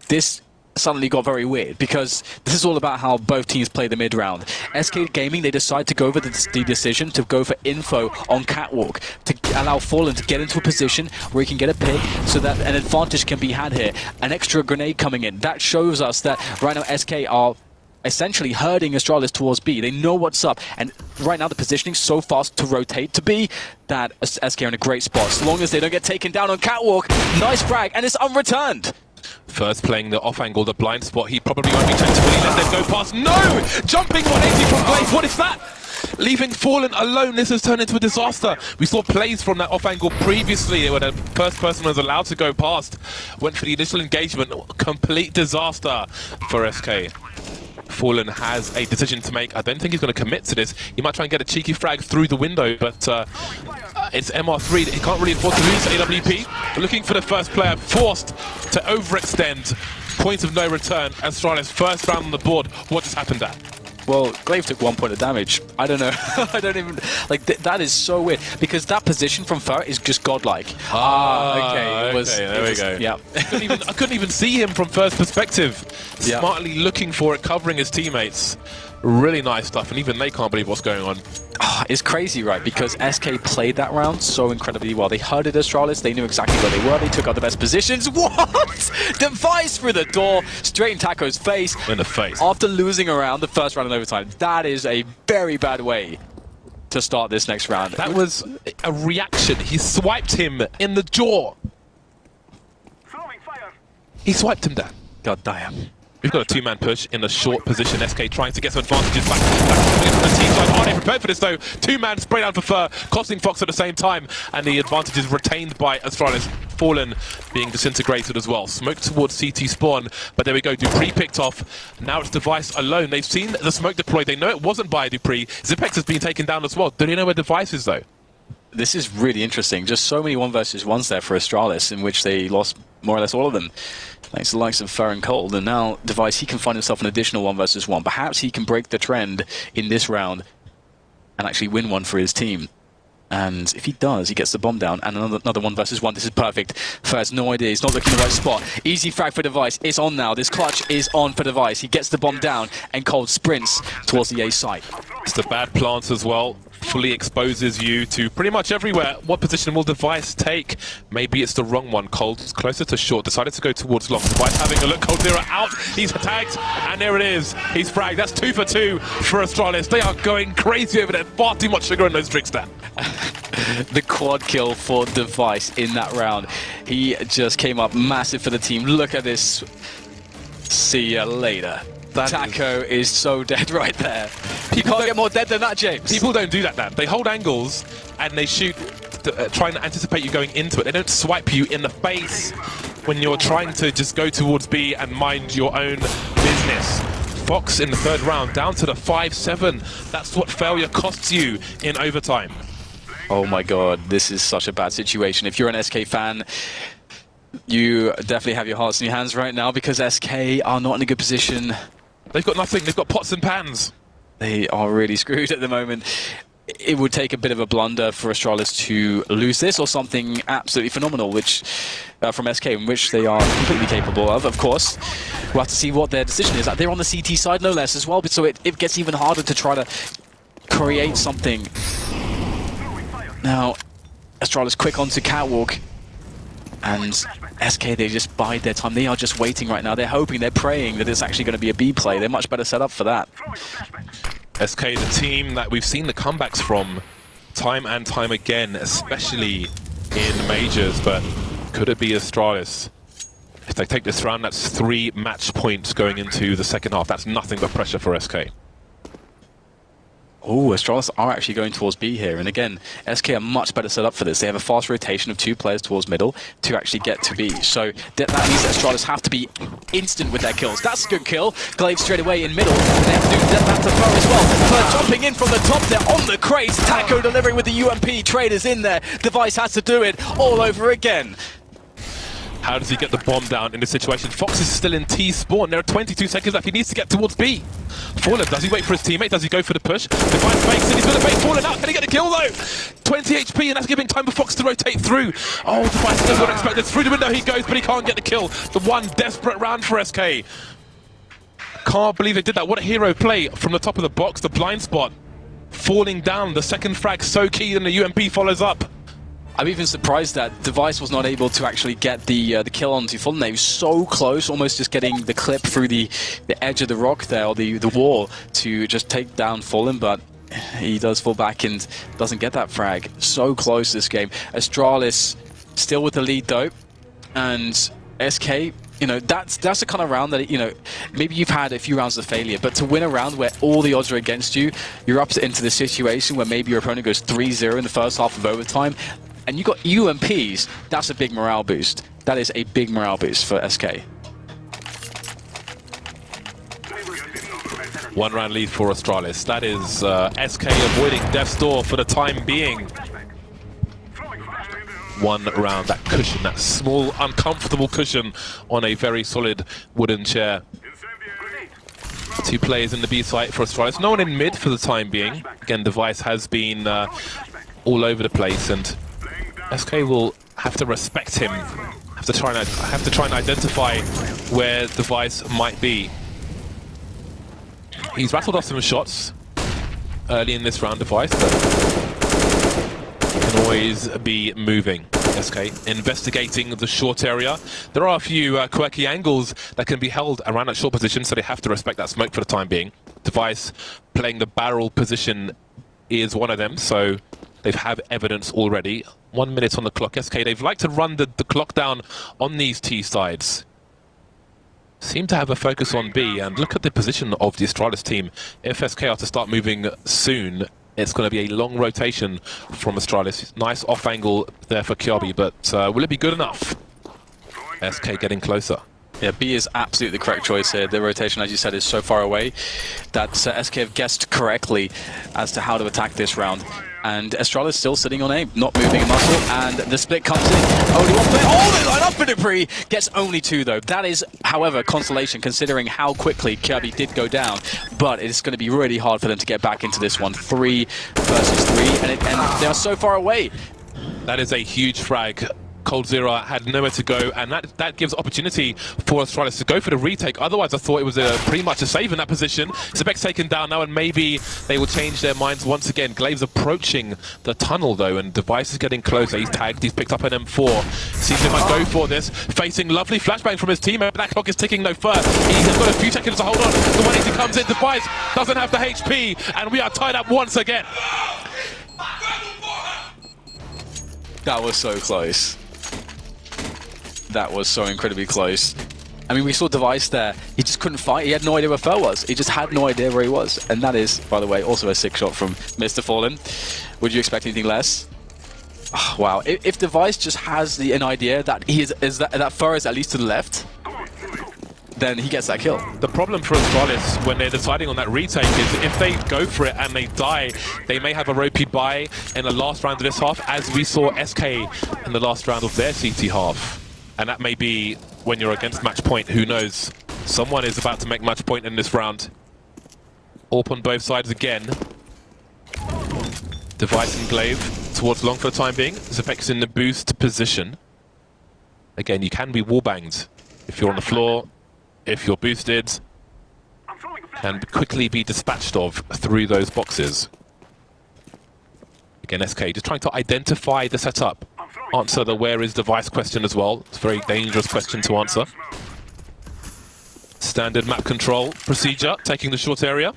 this suddenly got very weird, because this is all about how both teams play the mid round. SK Gaming, they decide to go for the decision to go for info on catwalk to allow Fallen to get into a position where he can get a pick, so that an advantage can be had here. An extra grenade coming in. That shows us that right now SK are essentially herding Astralis towards B. They know what's up, and right now the positioning so fast to rotate to B that SK are in a great spot. As long as they don't get taken down on catwalk, nice frag, and it's unreturned. First playing the off angle, the blind spot. He probably won't be tempted when he let them go past. No! Jumping 180 from Blaze. What is that? Leaving Fallen alone. This has turned into a disaster. We saw plays from that off angle previously where the first person was allowed to go past. Went for the initial engagement. Complete disaster for SK. Fallen has a decision to make. I don't think he's going to commit to this. He might try and get a cheeky frag through the window, but it's MR3 that he can't really afford to lose AWP. Looking for the first player, forced to overextend. Point of no return. Astralis first round on the board. What just happened there? Well, Glaive took 1 point of damage. I don't know. I don't even... Like, that is so weird. Because that position from Fer is just godlike. Okay. There we go. Yeah. I couldn't even see him from first perspective. Smartly looking for it, covering his teammates. Really nice stuff, and even they can't believe what's going on. It's crazy, right? Because SK played that round so incredibly well. They herded Astralis, they knew exactly where they were, they took out the best positions. What? Device through the door, straight in Taco's face. In the face. After losing around the first round in overtime. That is a very bad way to start this next round. That was a reaction. He swiped him in the jaw. He swiped him down. God damn. We've got a two-man push in a short position. SK trying to get some advantages back from the team side. Aren't they prepared for this though? Two-man spray down for Fer, costing Fox at the same time, and the advantage is retained by Astralis. Fallen being disintegrated as well. Smoke towards CT spawn, but there we go. Dupree picked off. Now it's Device alone. They've seen the smoke deployed. They know it wasn't by Dupree. Zipex has been taken down as well. Do they know where Device is though? This is really interesting. Just so many 1 versus 1s there for Astralis, in which they lost more or less all of them. Thanks to the likes of Fer and Cold. And now Device, he can find himself an additional 1 versus 1. Perhaps he can break the trend in this round and actually win one for his team. And if he does, he gets the bomb down and another 1 versus 1. This is perfect. Fer has no idea. He's not looking in the right spot. Easy frag for Device. It's on now. This clutch is on for Device. He gets the bomb down and Cold sprints towards the A site. It's the bad plants as well. Fully exposes you to pretty much everywhere. What position will Device take? Maybe it's the wrong one. Cold's closer to short. Decided to go towards long. Device having a look. Cold Zero out. He's tagged. And there it is. He's fragged. That's 2 for 2 for Astralis. They are going crazy over there. Far too much sugar in those drinks there. The quad kill for Device in that round. He just came up massive for the team. Look at this. See ya later. Taco is so dead right there. You can't get more dead than that, James. People don't do that, Dan. They hold angles and they shoot, trying to anticipate you going into it. They don't swipe you in the face when you're trying to just go towards B and mind your own business. Fox in the 3rd round, down to the 5-7. That's what failure costs you in overtime. Oh my god, this is such a bad situation. If you're an SK fan, you definitely have your hearts in your hands right now, because SK are not in a good position. They've got nothing. They've got pots and pans. They are really screwed at the moment. It would take a bit of a blunder for Astralis to lose this, or something absolutely phenomenal, which from SK, in which they are completely capable of course. We'll have to see what their decision is. They're on the CT side, no less, as well, but so it gets even harder to try to create something. Now, Astralis quick onto Catwalk. And SK, they just bide their time. They are just waiting right now. They're hoping, they're praying that it's actually going to be a B play. They're much better set up for that. SK, the team that we've seen the comebacks from time and time again, especially in majors, but could it be Astralis? If they take this round, that's 3 match points going into the second half. That's nothing but pressure for SK. Oh, Astralis are actually going towards B here. And again, SK are much better set up for this. They have a fast rotation of 2 players towards middle to actually get to B. So that means that Astralis have to be instant with their kills. That's a good kill. Glaive straight away in middle. They have to do that to Fer as well. Fer jumping in from the top there on the crates. Taco delivering with the UMP. Traders in there. Device has to do it all over again. How does he get the bomb down in this situation? Fox is still in T spawn. There are 22 seconds left. He needs to get towards B. Fallen, does he wait for his teammate? Does he go for the push? Device fakes it. He's going to fake Fallen out. Can he get the kill though? 20 HP, and that's giving time for Fox to rotate through. Oh, Device does not expect this. Through the window he goes, but he can't get the kill. The one desperate round for SK. Can't believe they did that. What a hero play from the top of the box. The blind spot. Falling down. The second frag so key, and the UMP follows up. I'm even surprised that Device was not able to actually get the kill onto Fallen. He was so close, almost just getting the clip through the edge of the rock there, or the wall, to just take down Fallen, but he does fall back and doesn't get that frag. So close this game. Astralis still with the lead though, and SK, you know, that's the kind of round that, you know, maybe you've had a few rounds of failure, but to win a round where all the odds are against you, you're up into the situation where maybe your opponent goes 3-0 in the first half of overtime, and you got UMPs, that's a big morale boost. That is a big morale boost for SK. 1 round lead for Astralis. That is SK avoiding death's door for the time being. 1 round, that cushion, that small, uncomfortable cushion on a very solid wooden chair. Two players in the B site for Astralis. No one in mid for the time being. Again, Device has been all over the place, and SK will have to respect him. Have to try and identify where Device might be. He's rattled off some shots early in this round, Device, but can always be moving. SK investigating the short area. There are a few quirky angles that can be held around that short position, so they have to respect that smoke for the time being. Device playing the barrel position is one of them, so they have evidence already. 1 minute on the clock. SK, they've liked to run the clock down on these T sides. Seem to have a focus on B, and look at the position of the Astralis team. If SK are to start moving soon, it's going to be a long rotation from Astralis. Nice off angle there for Kyabi, but will it be good enough? SK getting closer. Yeah, B is absolutely the correct choice here. The rotation, as you said, is so far away that SK have guessed correctly as to how to attack this round. And Astralis still sitting on A, not moving a muscle, and the split comes in. Only one player. Oh, they line up for Dupree! Gets only two, though. That is, however, consolation, considering how quickly Kirby did go down. But it's going to be really hard for them to get back into this one. 3 versus 3, and they are so far away. That is a huge frag. Cold Zero had nowhere to go, and that gives opportunity for Astralis to go for the retake. Otherwise, I thought it was pretty much a save in that position. Zipek's taken down now, and maybe they will change their minds once again. Glaive's approaching the tunnel, though, and Device is getting closer. He's tagged, he's picked up an M4. Seems he might go for this. Facing lovely flashbang from his teammate. That clock is ticking no further. He's got a few seconds to hold on. The 180 comes in. Device doesn't have the HP, and we are tied up once again. That was so close. That was so incredibly close. I mean, we saw Device there. He just couldn't fight. He had no idea where Fer was. He just had no idea where he was. And that is, by the way, also a sick shot from Mr. Fallen. Would you expect anything less? Oh, wow. If Device just has an idea that that Fer is at least to the left, then he gets that kill. The problem for Astralis when they're deciding on that retake is if they go for it and they die, they may have a ropey buy in the last round of this half, as we saw SK in the last round of their CT half. And that may be when you're against match point, who knows? Someone is about to make match point in this round. Up on both sides again. Device and Glaive towards long for the time being. Zipek's in the boost position. Again, you can be wallbanged if you're on the floor, if you're boosted, and quickly be dispatched of through those boxes. Again, SK just trying to identify the setup. Answer the where is Device question as well. It's a very dangerous question to answer. Standard map control procedure, taking the short area.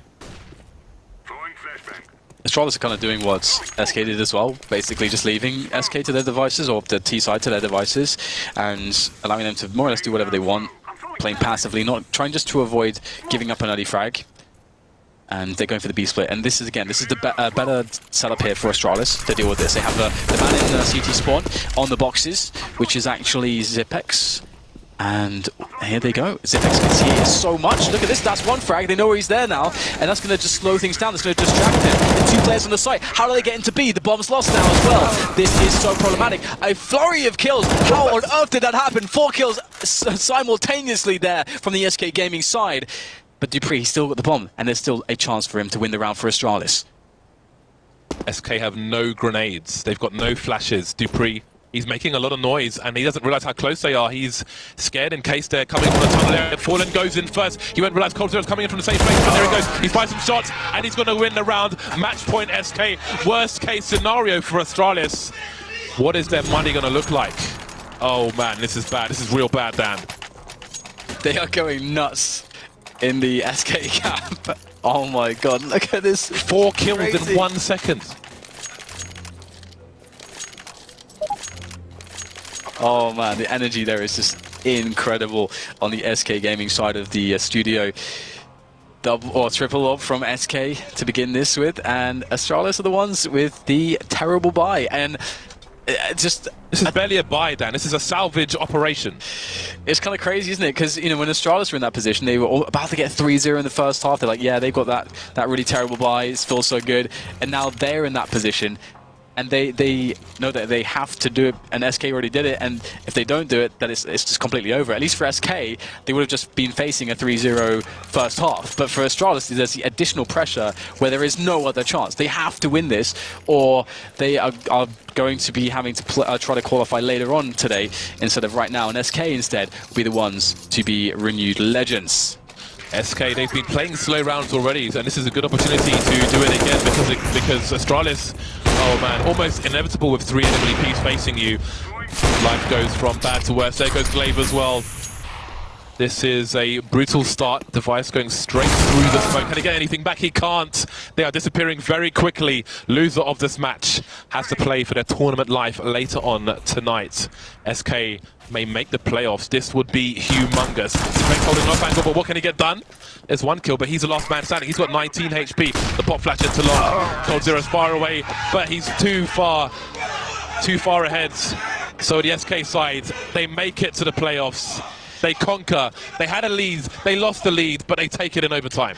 Astralis are kind of doing what SK did as well, basically just leaving SK to their devices, or the T side to their devices, and allowing them to more or less do whatever they want, playing passively, not trying just to avoid giving up an early frag. And they're going for the B split, and this is the better setup here for Astralis to deal with this. They have the man in the CT spawn on the boxes, which is actually Zipex, and here they go. Zipex can see so much. Look at this, that's one frag. They know where he's there now, and that's going to just slow things down. That's going to distract him. The 2 players on the site. How do they get into B? The bomb's lost now as well. This is so problematic. A flurry of kills. How on earth did that happen? 4 kills simultaneously there from the SK Gaming side. But Dupree, he's still got the bomb, and there's still a chance for him to win the round for Astralis. SK have no grenades. They've got no flashes. Dupree, he's making a lot of noise, and he doesn't realize how close they are. He's scared in case they're coming from the tunnel area. Fallen goes in first. He won't realize Cold Zero's coming in from the same place, but there he goes. He's fired some shots, and he's going to win the round. Match point SK. Worst case scenario for Astralis. What is their money going to look like? Oh man, this is bad. This is real bad, Dan. They are going nuts in the SK camp. Oh my god, look at this. 4 kills in 1 second. Oh man, the energy there is just incredible on the SK Gaming side of the studio. Double or triple up from SK to begin this with, and Astralis are the ones with the terrible buy. And just this is barely a buy, Dan. This is a salvage operation. It's kind of crazy, isn't it? Because, you know, when Astralis were in that position, they were all about to get 3-0 in the first half. They're like, yeah, they've got that really terrible buy. It feels so good. And now they're in that position. and they know that they have to do it, and SK already did it, and if they don't do it, then it's just completely over. At least for SK, they would have just been facing a 3-0 first half. But for Astralis, there's the additional pressure where there is no other chance. They have to win this, or they are going to be having to try to qualify later on today instead of right now, and SK instead will be the ones to be renewed legends. SK, they've been playing slow rounds already, and this is a good opportunity to do it again because Astralis, oh man, almost inevitable with 3 NWPs facing you. Life goes from bad to worse. There goes Glaive as well. This is a brutal start. Device going straight through the smoke. Can he get anything back? He can't. They are disappearing very quickly. Loser of this match has to play for their tournament life later on tonight. SK may make the playoffs. This would be humongous. Spence holding off angle, but what can he get done? There's 1 kill, but he's the last man standing. He's got 19 HP. The pop flash into long. Cold Zero's far away, but he's too far ahead. So the SK side, they make it to the playoffs. They conquer. They had a lead. They lost the lead, but they take it in overtime.